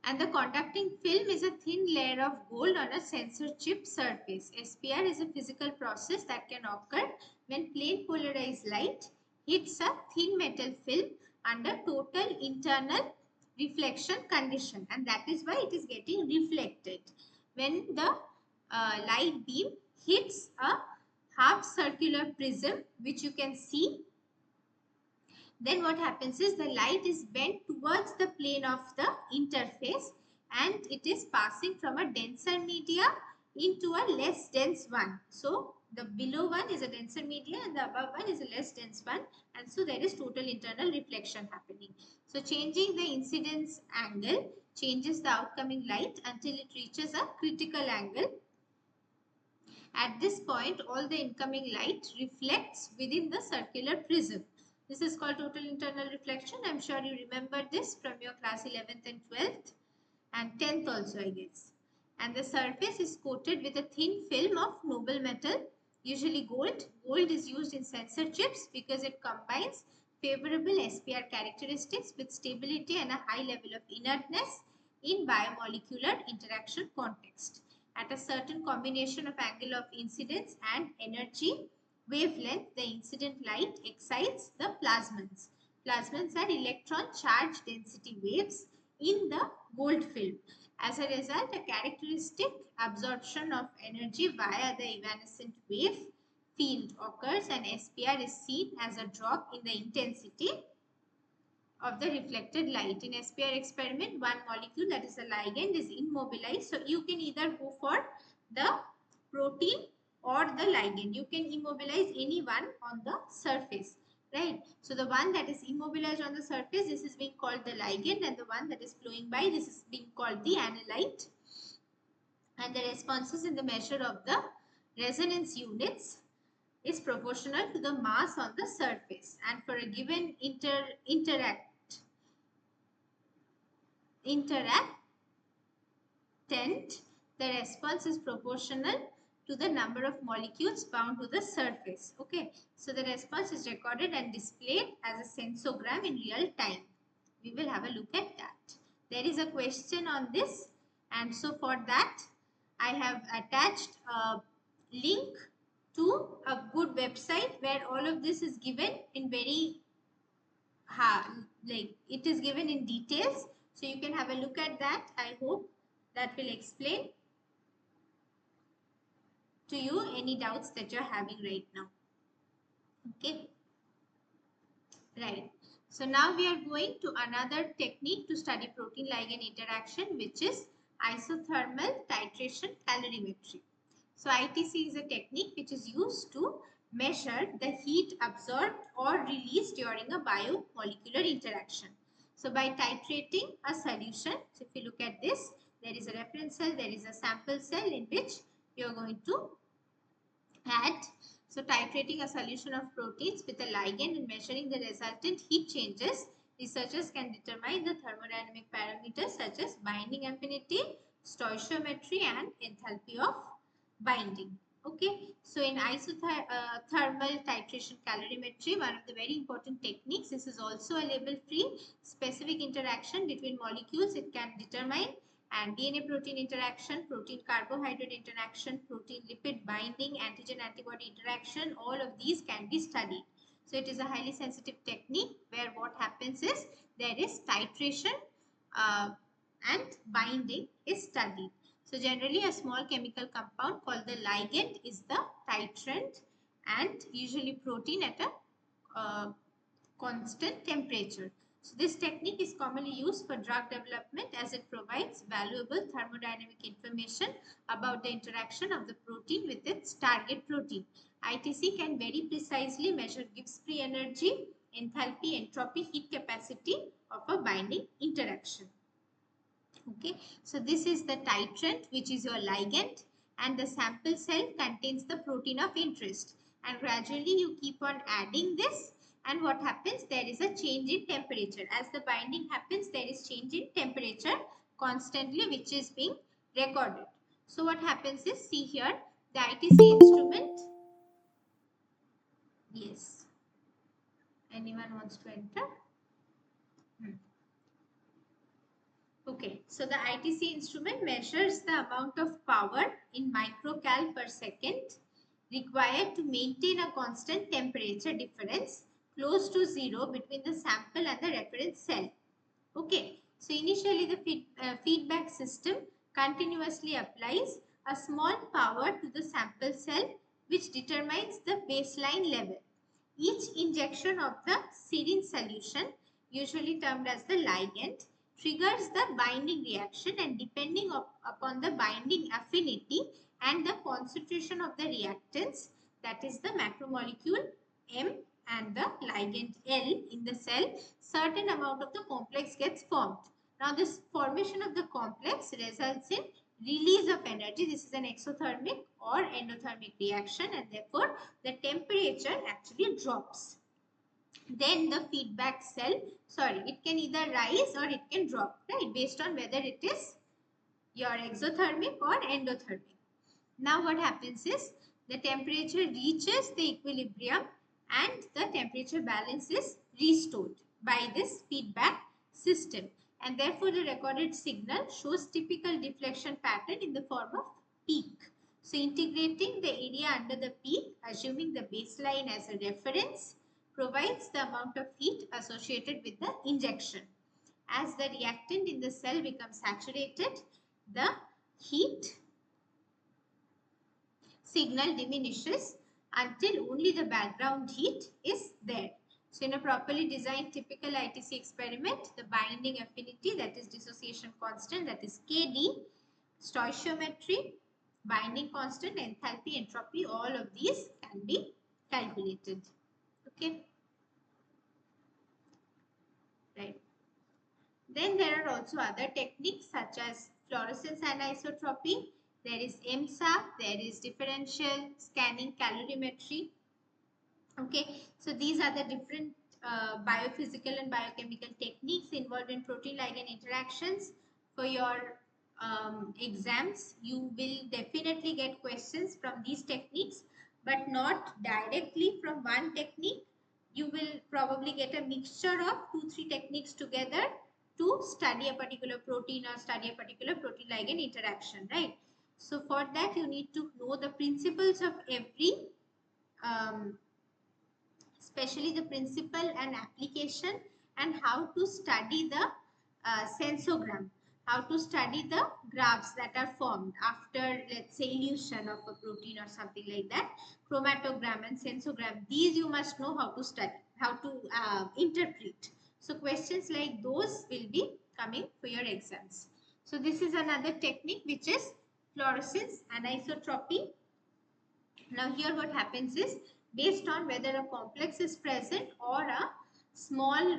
and the conducting film is a thin layer of gold on a sensor chip surface. SPR is a physical process that can occur when plane polarized light hits a thin metal film under total internal reflection condition, and that is why it is getting reflected. When the light beam hits a half circular prism, which you can see, then what happens is the light is bent towards the plane of the interface and it is passing from a denser media into a less dense one. So The below one is a denser media and the above one is a less dense one, and so there is total internal reflection happening. So changing the incidence angle changes the outcoming light until it reaches a critical angle. At this point, all the incoming light reflects within the circular prism. This is called total internal reflection. I'm sure you remember this from your class 11th and 12th and 10th also, I guess. And the surface is coated with a thin film of noble metal, usually gold. Gold is used in sensor chips because it combines favorable SPR characteristics with stability and a high level of inertness in biomolecular interaction context. At a certain combination of angle of incidence and energy wavelength, the incident light excites the plasmons. Plasmons are electron charge density waves in the gold film. As a result, a characteristic absorption of energy via the evanescent wave field occurs and SPR is seen as a drop in the intensity of the reflected light. In SPR experiment, one molecule, that is a ligand, is immobilized. So you can either go for the protein or the ligand. You can immobilize any one on the surface, right? So the one that is immobilized on the surface, this is being called the ligand, and the one that is flowing by, this is being called the analyte. And the responses in the measure of the resonance units is proportional to the mass on the surface, and for a given interactant, the response is proportional to the number of molecules bound to the surface. Okay, so the response is recorded and displayed as a sensogram in real time. We will have a look at that. There is a question on this, and so for that I have attached a link to a good website where all of this is given in very like it is given in details, so you can have a look at that. I hope that will explain to you any doubts that you're having right now. Okay, right. So now we are going to another technique to study protein ligand interaction, which is isothermal titration calorimetry. So ITC is a technique which is used to measure the heat absorbed or released during a biomolecular interaction. So by titrating a solution, so if you look at this, there is a reference cell, there is a sample cell in which you are going to add. So titrating a solution of proteins with a ligand and measuring the resultant heat changes, researchers can determine the thermodynamic parameters such as binding affinity, stoichiometry, and enthalpy of binding. Okay, so in isothermal titration calorimetry, one of the very important techniques, this is also a label-free specific interaction between molecules. It can determine and DNA protein interaction, protein carbohydrate interaction, protein lipid binding, antigen antibody interaction, all of these can be studied. So it is a highly sensitive technique where what happens is there is titration and binding is studied. So generally a small chemical compound called the ligand is the titrant, and usually protein at a constant temperature. So this technique is commonly used for drug development as it provides valuable thermodynamic information about the interaction of the protein with its target protein. ITC can very precisely measure Gibbs free energy, enthalpy, entropy, heat capacity of a binding interaction. Okay, so this is the titrant, which is your ligand, and the sample cell contains the protein of interest, and gradually you keep on adding this, and what happens, there is a change in temperature. As the binding happens, there is change in temperature constantly, which is being recorded. So what happens is, see here, the ITC instrument. Yes, anyone wants to enter? Okay, so the ITC instrument measures the amount of power in microcal per second required to maintain a constant temperature difference close to zero between the sample and the reference cell. Okay, so initially the feedback system continuously applies a small power to the sample cell, which determines the baseline level. Each injection of the serine solution, usually termed as the ligand, triggers the binding reaction, and depending upon the binding affinity and the concentration of the reactants, that is the macromolecule M and the ligand L in the cell, certain amount of the complex gets formed. Now this formation of the complex results in release of energy. This is an exothermic or endothermic reaction, and therefore the temperature actually drops. Then the feedback cell, it can either rise or it can drop, right, based on whether it is your exothermic or endothermic. Now what happens is the temperature reaches the equilibrium and the temperature balance is restored by this feedback system, and therefore the recorded signal shows typical deflection pattern in the form of peak. So integrating the area under the peak, assuming the baseline as a reference, provides the amount of heat associated with the injection. As the reactant in the cell becomes saturated, the heat signal diminishes until only the background heat is there. So in a properly designed typical ITC experiment, the binding affinity, that is dissociation constant, that is KD, stoichiometry, binding constant, enthalpy, entropy, all of these can be calculated. Okay. Right. Then there are also other techniques such as fluorescence anisotropy. There is EMSA, there is differential scanning calorimetry. Okay, so these are the different biophysical and biochemical techniques involved in protein-ligand interactions. For your exams, you will definitely get questions from these techniques, but not directly from one technique. You will probably get a mixture of 2-3 techniques together to study a particular protein or study a particular protein-ligand interaction, right? So for that, you need to know the principles of every, especially the principle and application, and how to study the sensogram, how to study the graphs that are formed after, let's say, elution of a protein or something like that. Chromatogram and sensogram, these you must know how to study, how to interpret. So questions like those will be coming for your exams. So this is another technique, which is fluorescence anisotropy. Now here what happens is, based on whether a complex is present or a small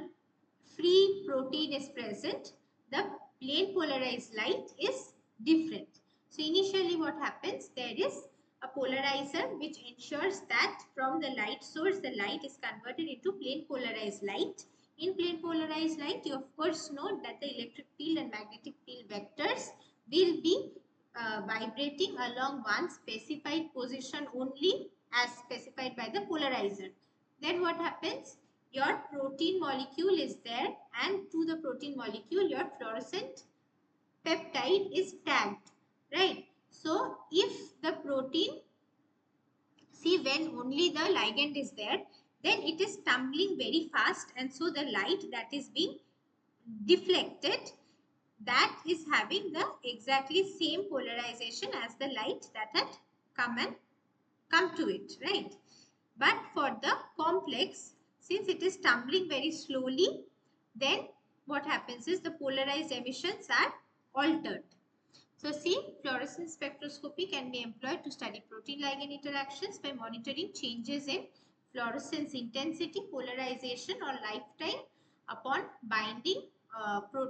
free protein is present, the plane polarized light is different. So initially what happens, there is a polarizer which ensures that from the light source, the light is converted into plane polarized light. In plane polarized light, you of course know that the electric field and magnetic field vectors will be vibrating along one specified position only, as specified by the polarizer. Then what happens? Your protein molecule is there, and to the protein molecule your fluorescent peptide is tagged, right? So if the protein, see, when only the ligand is there, then it is tumbling very fast, and so the light that is being deflected, that is having the exactly same polarization as the light that had come to it, right? But for the complex, since it is tumbling very slowly, then what happens is the polarized emissions are altered. So see, fluorescence spectroscopy can be employed to study protein-ligand interactions by monitoring changes in fluorescence intensity, polarization or lifetime upon binding,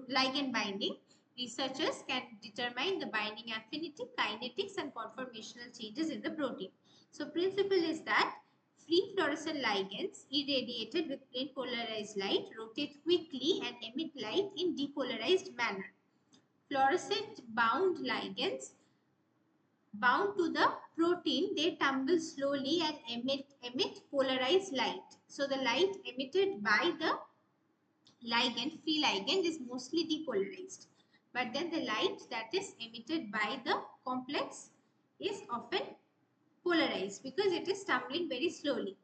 ligand binding. Researchers can determine the binding affinity, kinetics and conformational changes in the protein. So principle is that free fluorescent ligands irradiated with plane polarized light rotate quickly and emit light in depolarized manner. Fluorescent bound ligands bound to the protein, they tumble slowly and emit polarized light. So the light emitted by the ligand, free ligand, is mostly depolarized. But then the light that is emitted by the complex is often polarized because it is tumbling very slowly.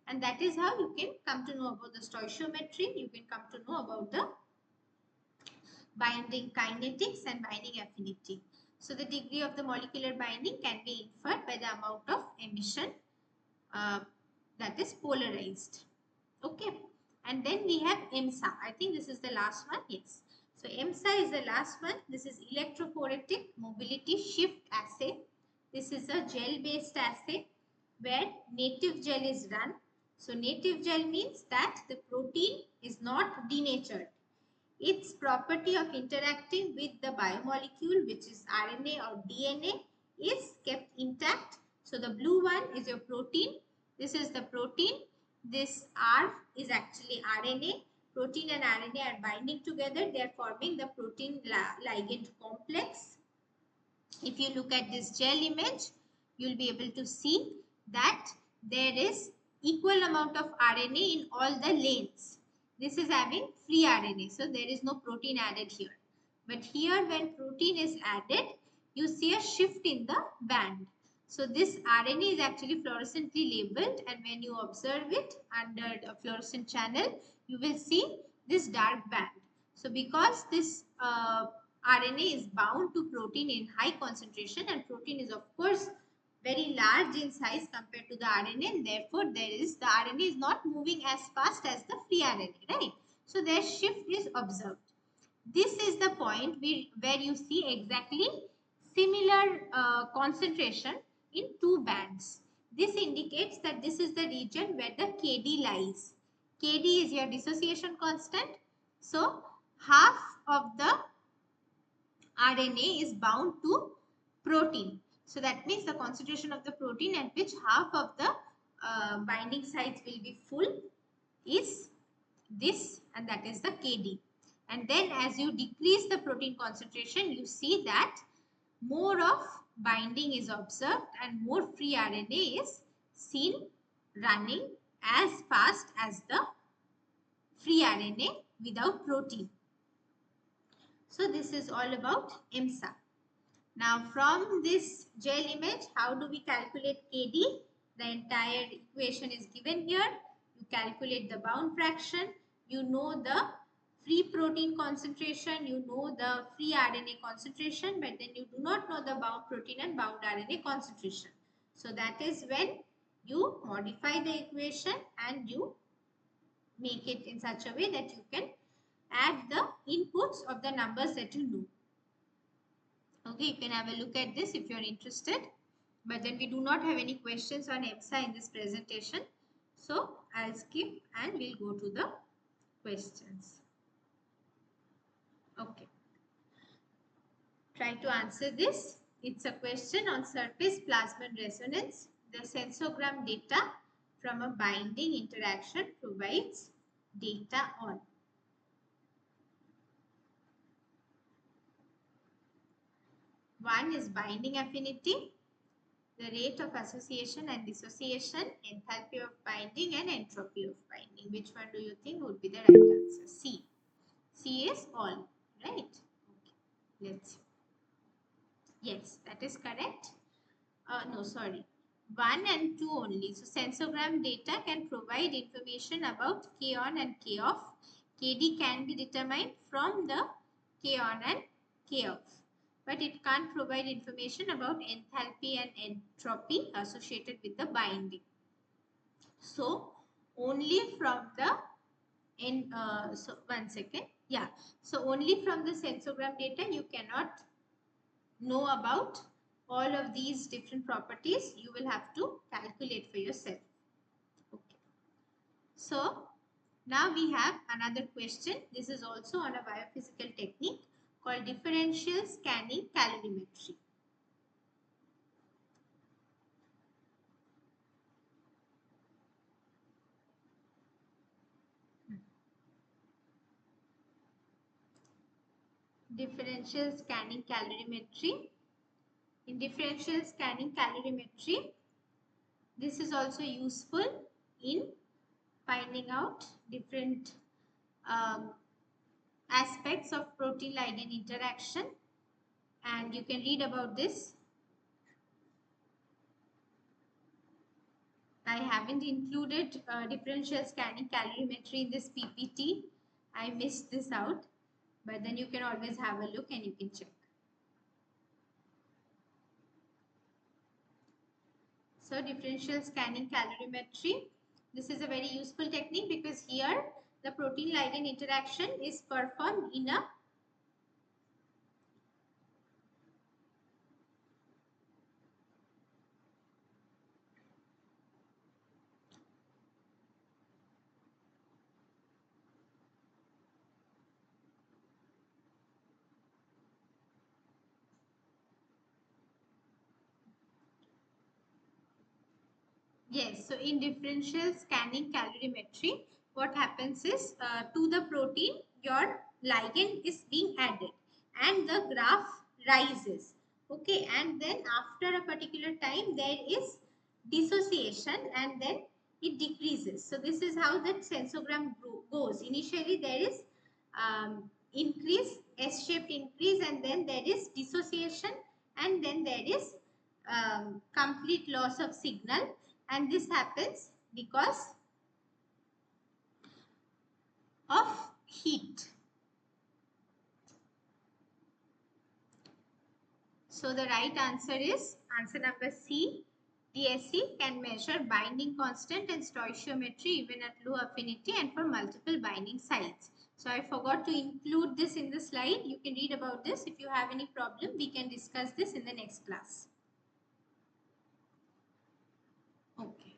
And that is how you can come to know about the stoichiometry. You can come to know about the binding kinetics and binding affinity. So the degree of the molecular binding can be inferred by the amount of emission that is polarized. Okay. And then we have EMSA. I think this is the last one. Yes. So EMSA is the last one. This is Electrophoretic Mobility Shift Assay. This is a gel-based assay where native gel is run. So native gel means that the protein is not denatured. Its property of interacting with the biomolecule, which is RNA or DNA, is kept intact. So the blue one is your protein. This is the protein. This R is actually RNA. Protein and RNA are binding together. They are forming the protein ligand complex. If you look at this gel image, you will be able to see that there is equal amount of RNA in all the lanes. This is having free RNA, so there is no protein added here. But here when protein is added, you see a shift in the band. So this RNA is actually fluorescently labeled, and when you observe it under a fluorescent channel, you will see this dark band. So because this RNA is bound to protein in high concentration, and protein is of course very large in size compared to the RNA, and therefore the RNA is not moving as fast as the free RNA, right? So their shift is observed. This is the point where you see exactly similar concentration in two bands. This indicates that this is the region where the Kd lies. Kd is your dissociation constant. So half of the RNA is bound to protein. So that means the concentration of the protein at which half of the binding sites will be full is this, and that is the Kd. And then as you decrease the protein concentration, you see that more of binding is observed and more free RNA is seen running as fast as the free RNA without protein. So this is all about EMSA. Now from this gel image, how do we calculate Kd? The entire equation is given here. You calculate the bound fraction. You know the free protein concentration. You know the free RNA concentration. But then you do not know the bound protein and bound RNA concentration. So that is when you modify the equation and you make it in such a way that you can add the inputs of the numbers that you know. Okay, you can have a look at this if you are interested. But then we do not have any questions on EMSA in this presentation. So I'll skip and we'll go to the questions. Okay. Try to answer this. It's a question on surface Plasmon resonance. The sensogram data from a binding interaction provides data on. One is binding affinity, the rate of association and dissociation, enthalpy of binding and entropy of binding. Which one do you think would be the right answer? C. C is all, right? Okay. Let's see. Yes, that is correct. No, sorry. 1 and 2 only. So sensogram data can provide information about K on and K off. Kd can be determined from the K on and K off. But it can't provide information about enthalpy and entropy associated with the binding. So only from the So only from the sensogram data you cannot know about all of these different properties. You will have to calculate for yourself. Okay. So now we have another question. This is also on a biophysical technique called differential scanning calorimetry. Differential scanning calorimetry. In differential scanning calorimetry, this is also useful in finding out different aspects of protein-ligand interaction, and you can read about this. I haven't included differential scanning calorimetry in this PPT. I missed this out, but then you can always have a look and you can check. So differential scanning calorimetry, this is a very useful technique because here the protein ligand interaction is performed in a Yes, so in differential scanning calorimetry, what happens is to the protein, your ligand is being added and the graph rises. Okay, and then after a particular time, there is dissociation and then it decreases. So this is how that sensogram goes. Initially, there is increase, S-shaped increase, and then there is dissociation, and then there is complete loss of signal, and this happens because of heat. So the right answer is answer number C. DSC can measure binding constant and stoichiometry even at low affinity and for multiple binding sites. So I forgot to include this in the slide. You can read about this. If you have any problem, we can discuss this in the next class. Okay.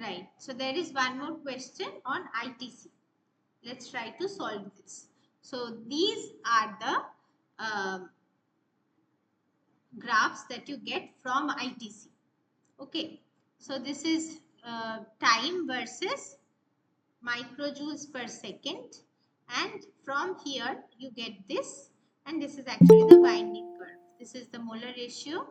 Right. So there is one more question on ITC. Let's try to solve this. So these are the graphs that you get from ITC. Okay. So this is time versus microjoules per second, and from here you get this, and this is actually the binding curve. This is the molar ratio.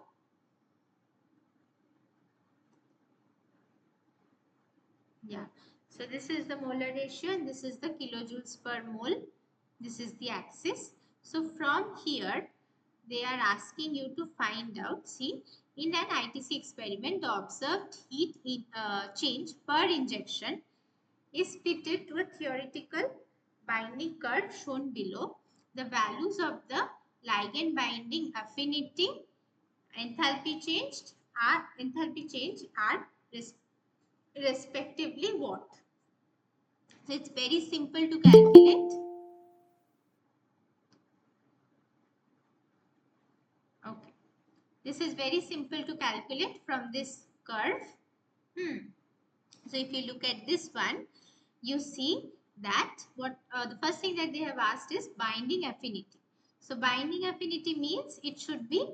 Yeah. So this is the molar ratio and this is the kilojoules per mole. This is the axis. So from here, they are asking you to find out, see, in an ITC experiment, the observed heat change per injection is fitted to a theoretical binding curve shown below. The values of the ligand binding affinity, enthalpy change are respectively what? So it's very simple to calculate. Okay. This is very simple to calculate from this curve. So if you look at this one, you see that what the first thing that they have asked is binding affinity. So binding affinity means it should be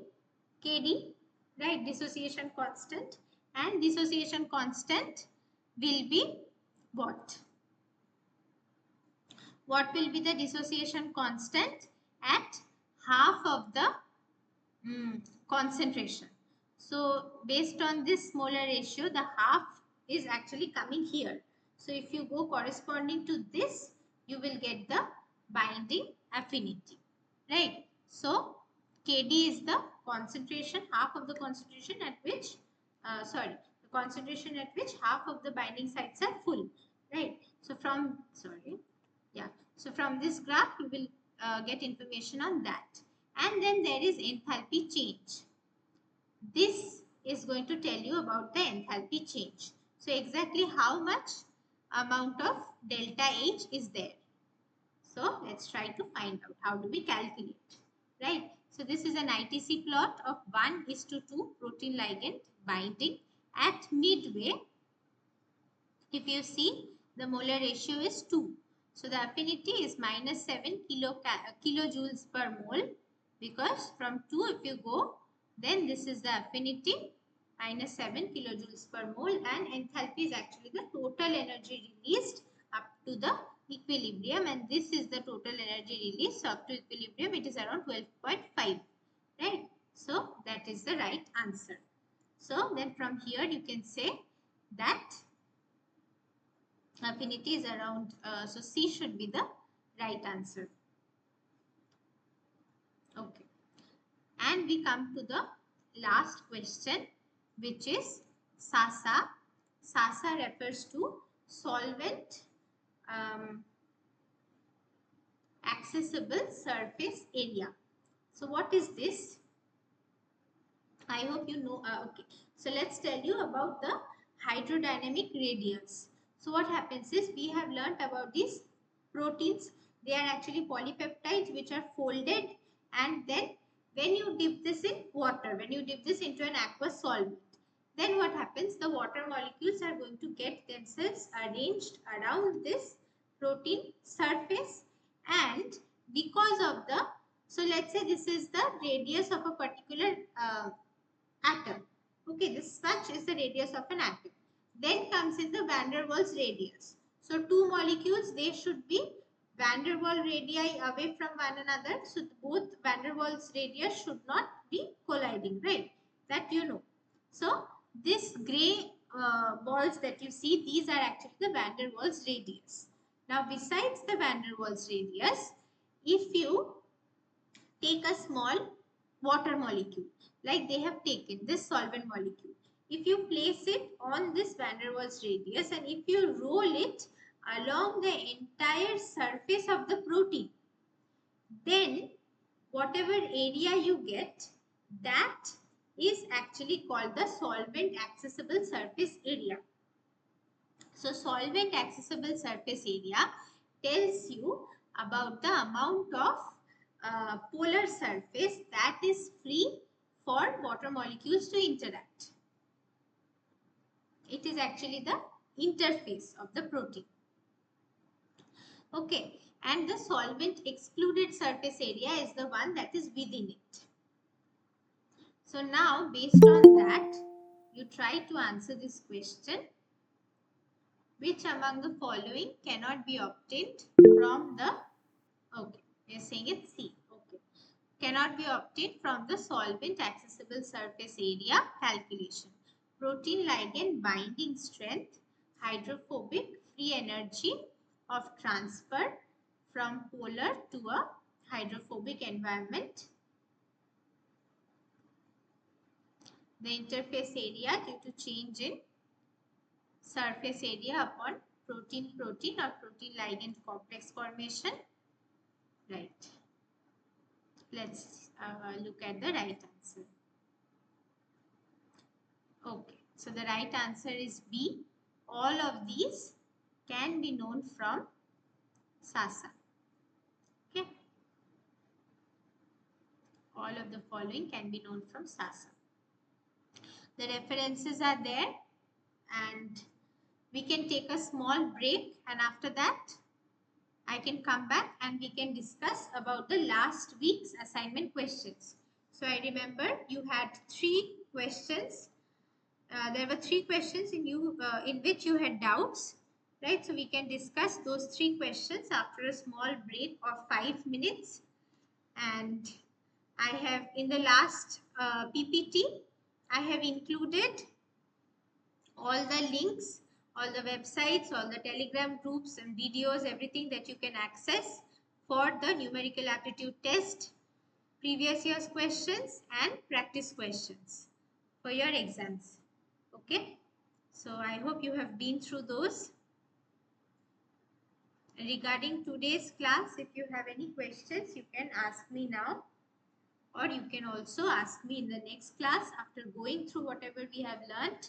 Kd, right? Dissociation constant, and dissociation constant will be what? What will be the dissociation constant at half of the concentration? So based on this molar ratio, the half is actually coming here. So if you go corresponding to this, you will get the binding affinity, right? So Kd is the concentration, half of the concentration at which, the concentration at which half of the binding sites are full, right? So from, so from this graph, you will get information on that. And then there is enthalpy change. This is going to tell you about the enthalpy change. So exactly how much amount of delta H is there. So let's try to find out how do we calculate, right? So this is an ITC plot of 1:2 protein ligand binding at midway. If you see, the molar ratio is 2. So the affinity is -7 kilojoules per mole, because from 2 if you go, then this is the affinity, -7 kilojoules per mole, and enthalpy is actually the total energy released up to the equilibrium, and this is the total energy released up to equilibrium. It is around 12.5, right? So that is the right answer. So then from here you can say that affinity is around, so C should be the right answer. Okay. And we come to the last question, which is SASA. SASA refers to solvent accessible surface area. So what is this? I hope you know. Okay. So let's tell you about the hydrodynamic radiance. So what happens is, we have learnt about these proteins. They are actually polypeptides which are folded, and then when you dip this in water, when you dip this into an aqueous solvent, then what happens? The water molecules are going to get themselves arranged around this protein surface, and because of the, so let's say this is the radius of a particular atom. Okay, this much is the radius of an atom. Then comes in the van der Waals radius. So two molecules, they should be van der Waals radii away from one another. So both van der Waals radius should not be colliding, right? That you know. So this gray balls that you see, these are actually the van der Waals radius. Now besides the van der Waals radius, if you take a small water molecule, like they have taken this solvent molecule, if you place it on this van der Waals radius and if you roll it along the entire surface of the protein, then whatever area you get, that is actually called the solvent accessible surface area. So solvent accessible surface area tells you about the amount of polar surface that is free for water molecules to interact. It is actually the interface of the protein. Okay, and the solvent excluded surface area is the one that is within it. So now based on that, you try to answer this question. Which among the following cannot be obtained from the, okay, we are saying it C, okay, cannot be obtained from the solvent accessible surface area calculation. Protein ligand binding strength, hydrophobic free energy of transfer from polar to a hydrophobic environment, the interface area due to change in surface area upon protein-protein or protein-ligand complex formation. Right. Let's look at the right answer. Okay. So the right answer is B. All of these can be known from SASA. Okay. All of the following can be known from SASA. The references are there, and we can take a small break, and after that I can come back and we can discuss about the last week's assignment questions. So I remember you had 3 questions. There were 3 questions in which you had doubts, right? So we can discuss those 3 questions after a small break of 5 minutes. And I have, in the last PPT, I have included all the links, all the websites, all the Telegram groups and videos, everything that you can access for the numerical aptitude test, previous year's questions and practice questions for your exams. Okay, so I hope you have been through those. Regarding today's class, if you have any questions, you can ask me now, or you can also ask me in the next class after going through whatever we have learned.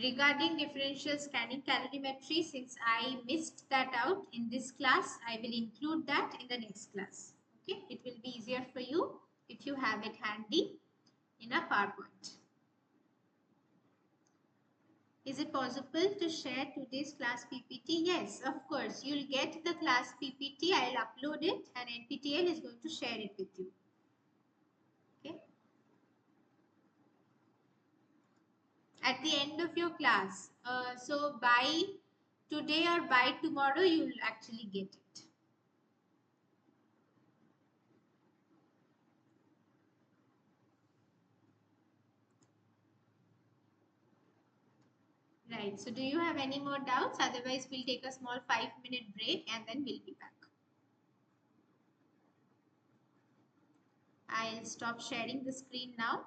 Regarding differential scanning calorimetry, since I missed that out in this class, I will include that in the next class. Okay, it will be easier for you if you have it handy in a PowerPoint. Is it possible to share today's class PPT? Yes, of course. You'll get the class PPT. I'll upload it and NPTEL is going to share it with you. Okay. At the end of your class. So by today or by tomorrow, you'll actually get it. Right. So do you have any more doubts? Otherwise, we'll take a small 5-minute break and then we'll be back. I'll stop sharing the screen now.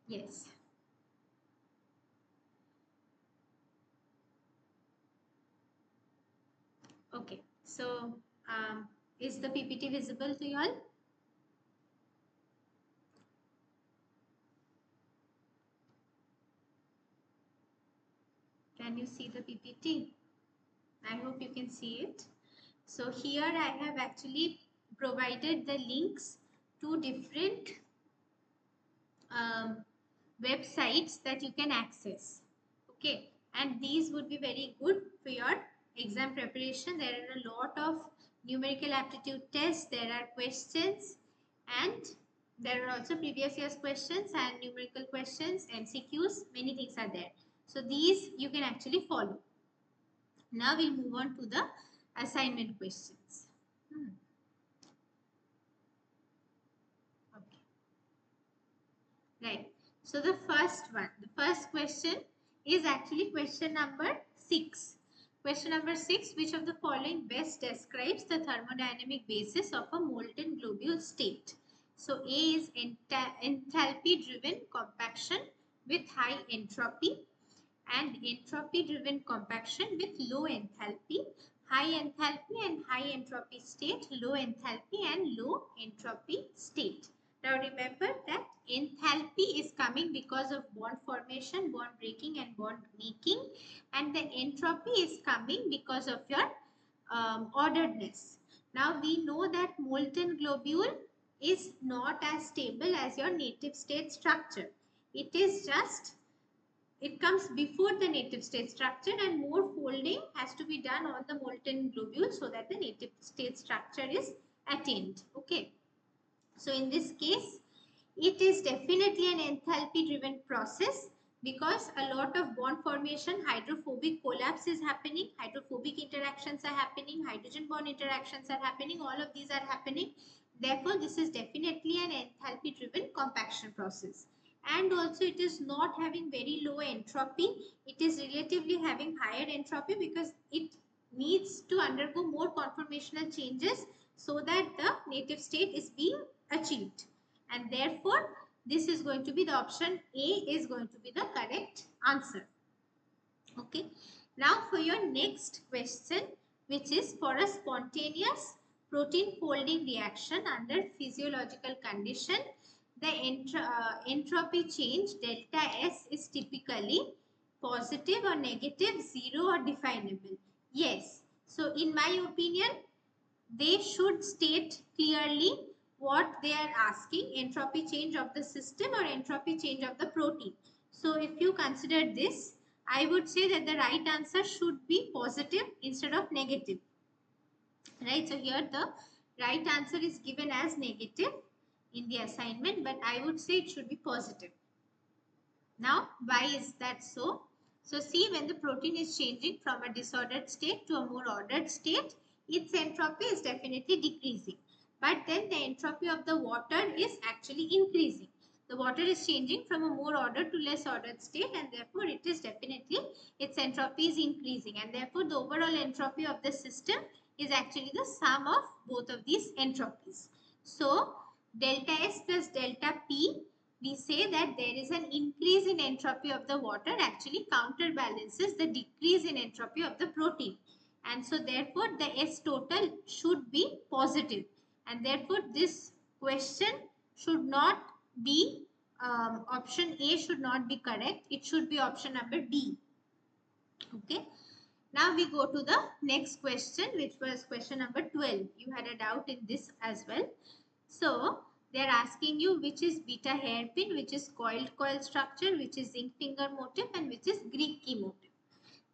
Yes. Okay. So, is the PPT visible to you all? Can you see the PPT? I hope you can see it. So here I have actually provided the links to different websites that you can access. Okay, and these would be very good for your exam preparation. There are a lot of numerical aptitude tests, there are questions, and there are also previous year's questions and numerical questions, MCQs, many things are there. So these you can actually follow. Now we'll move on to the assignment questions. Okay. Right. So the first question is actually question number 6. Question number 6, which of the following best describes the thermodynamic basis of a molten globule state? So A is enthalpy driven compaction with high entropy, and entropy driven compaction with low enthalpy, high enthalpy and high entropy state, low enthalpy and low entropy state. Now remember that enthalpy is coming because of bond formation, bond breaking and bond making, and the entropy is coming because of your orderedness. Now we know that molten globule is not as stable as your native state structure. It comes before the native state structure, and more folding has to be done on the molten globule so that the native state structure is attained. Okay. So in this case, it is definitely an enthalpy driven process because a lot of bond formation, hydrophobic collapse is happening, hydrophobic interactions are happening, hydrogen bond interactions are happening, all of these are happening. Therefore, this is definitely an enthalpy driven compaction process. And also it is not having very low entropy. It is relatively having higher entropy because it needs to undergo more conformational changes so that the native state is being achieved. And therefore, this is going to be the option A is going to be the correct answer. Okay. Now for your next question, which is for a spontaneous protein folding reaction under physiological condition, the entropy change delta S is typically positive or negative, 0 or definable. Yes. So in my opinion, they should state clearly what they are asking, entropy change of the system or entropy change of the protein. So if you consider this, I would say that the right answer should be positive instead of negative. Right, so here the right answer is given as negative in the assignment, but I would say it should be positive. Now, why is that so? So see, when the protein is changing from a disordered state to a more ordered state, its entropy is definitely decreasing. But then the entropy of the water is actually increasing. The water is changing from a more ordered to less ordered state, and therefore it is definitely, its entropy is increasing, and therefore the overall entropy of the system is actually the sum of both of these entropies. So delta S plus delta P, we say that there is an increase in entropy of the water actually counterbalances the decrease in entropy of the protein, and so therefore the S total should be positive, and therefore this question should not be option A should not be correct. It should be option number B. Okay. Now we go to the next question, which was question number 12. You had a doubt in this as well. So they are asking you which is beta hairpin, which is coiled coil structure, which is zinc finger motif, and which is Greek key motif.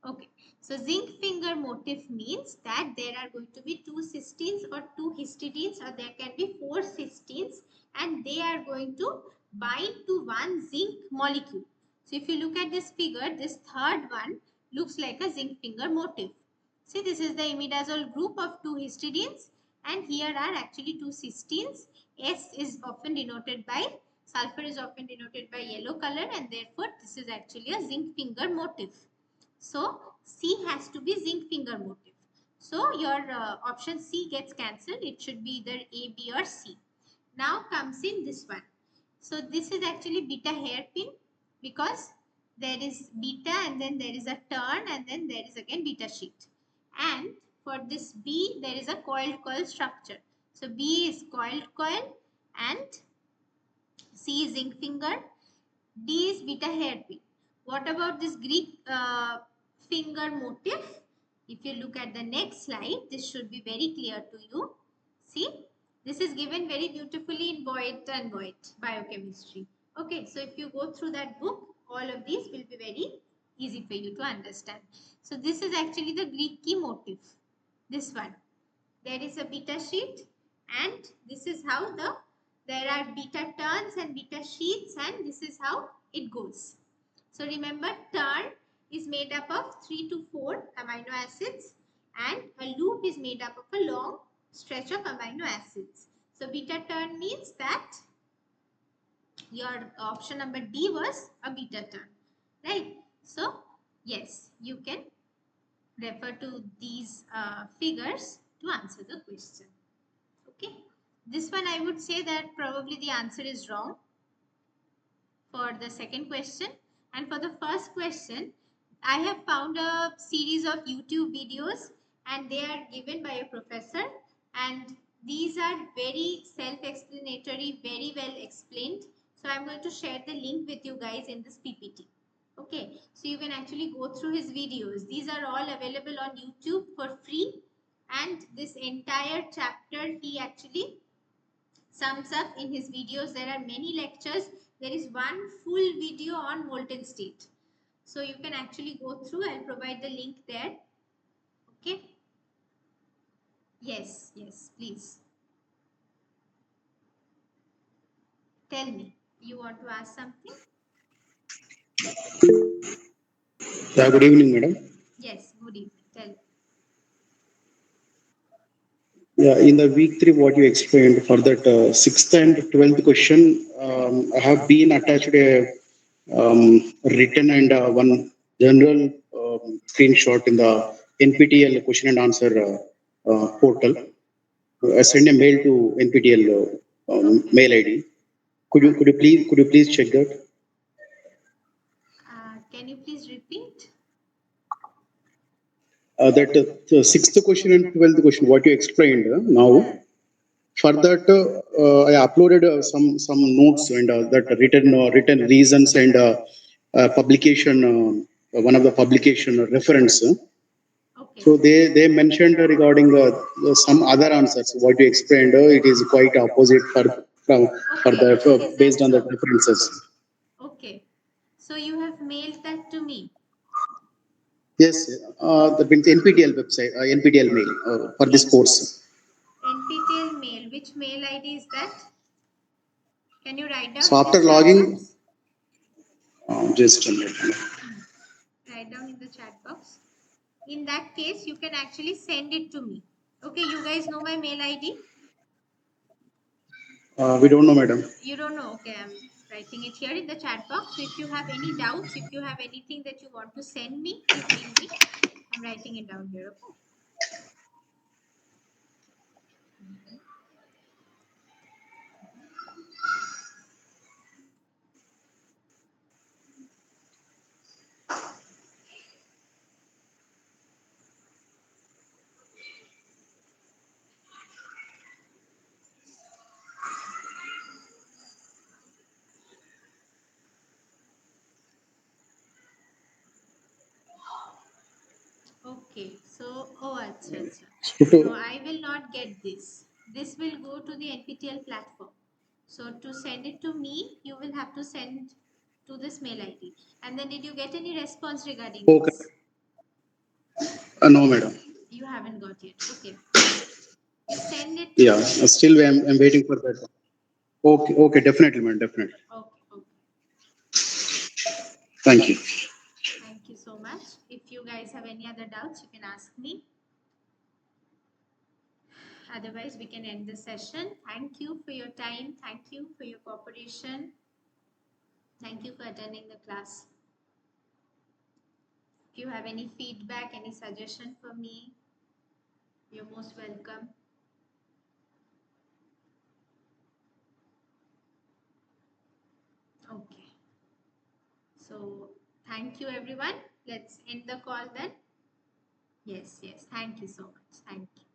Okay, so zinc finger motif means that there are going to be 2 cysteines or 2 histidines, or there can be 4 cysteines, and they are going to bind to one zinc molecule. So if you look at this figure, this third one looks like a zinc finger motif. See, this is the imidazole group of 2 histidines, and here are actually 2 cysteines. S is often denoted by, sulfur is often denoted by yellow color, and therefore this is actually a zinc finger motif. So C has to be zinc finger motif. So your option C gets cancelled. It should be either A, B or C. Now comes in this one. So this is actually beta hairpin because there is beta and then there is a turn and then there is again beta sheet. And for this B, there is a coiled coil structure. So B is coiled coil and C is zinc finger, D is beta hairpin. What about this Greek finger motif? If you look at the next slide, this should be very clear to you. See, this is given very beautifully in Voigt and Voigt biochemistry. Okay, so if you go through that book, all of these will be very easy for you to understand. So this is actually the Greek key motif. This one. There is a beta sheet and this is how there are beta turns and beta sheets and this is how it goes. So remember, turn is made up of 3 to 4 amino acids and a loop is made up of a long stretch of amino acids. So beta turn means that your option number D was a beta turn, right? So yes, you can refer to these figures to answer the question. Okay, this one I would say that probably the answer is wrong for the second question. And for the first question, I have found a series of YouTube videos and they are given by a professor and these are very self-explanatory, very well explained. So I'm going to share the link with you guys in this PPT. Okay, so you can actually go through his videos. These are all available on YouTube for free and this entire chapter he actually sums up in his videos. There are many lectures. There is one full video on molten state. So you can actually go through. I'll provide the link there. Okay. Yes, please. Tell me. You want to ask something? Yeah, good evening, madam. Yes, good evening. Tell me. Yeah, in the week 3, what you explained for that 6th and 12th question, I have been attached a written and one general screenshot in the NPTEL question and answer portal. I send a mail to NPTEL mail ID. Could you please check that? Can you please repeat? That 6th question and 12th question, what you explained now. For that, I uploaded some notes and that written reasons and publication. One of the publication reference. Okay. So they mentioned regarding some other answers. What you explained, it is quite opposite for the based on the differences. Okay. So you have mailed that to me. Yes, that means NPTEL website, NPTEL mail for this course. NPTEL mail. Which mail ID is that? Can you write down? So after logging, just a minute. Write down in the chat box. In that case, you can actually send it to me. Okay, you guys know my mail ID? We don't know, madam. You don't know? Okay, I'm writing it here in the chat box. So if you have any doubts, if you have anything that you want to send me, you ping me. I'm writing it down here, okay? Okay, so, no, I will not get this. This will go to the NPTEL platform. So to send it to me, you will have to send to this mail ID. And then did you get any response regarding this? No, madam. You haven't got it. Okay. Send it to Yeah, still I'm waiting for that. Okay, definitely, madam, definitely. Okay. Thank you. Thank you so much. If you guys have any other doubts, you can ask me. Otherwise, we can end the session. Thank you for your time. Thank you for your cooperation. Thank you for attending the class. If you have any feedback, any suggestion for me, you're most welcome. So thank you everyone. Let's end the call then. Yes, yes. Thank you so much. Thank you.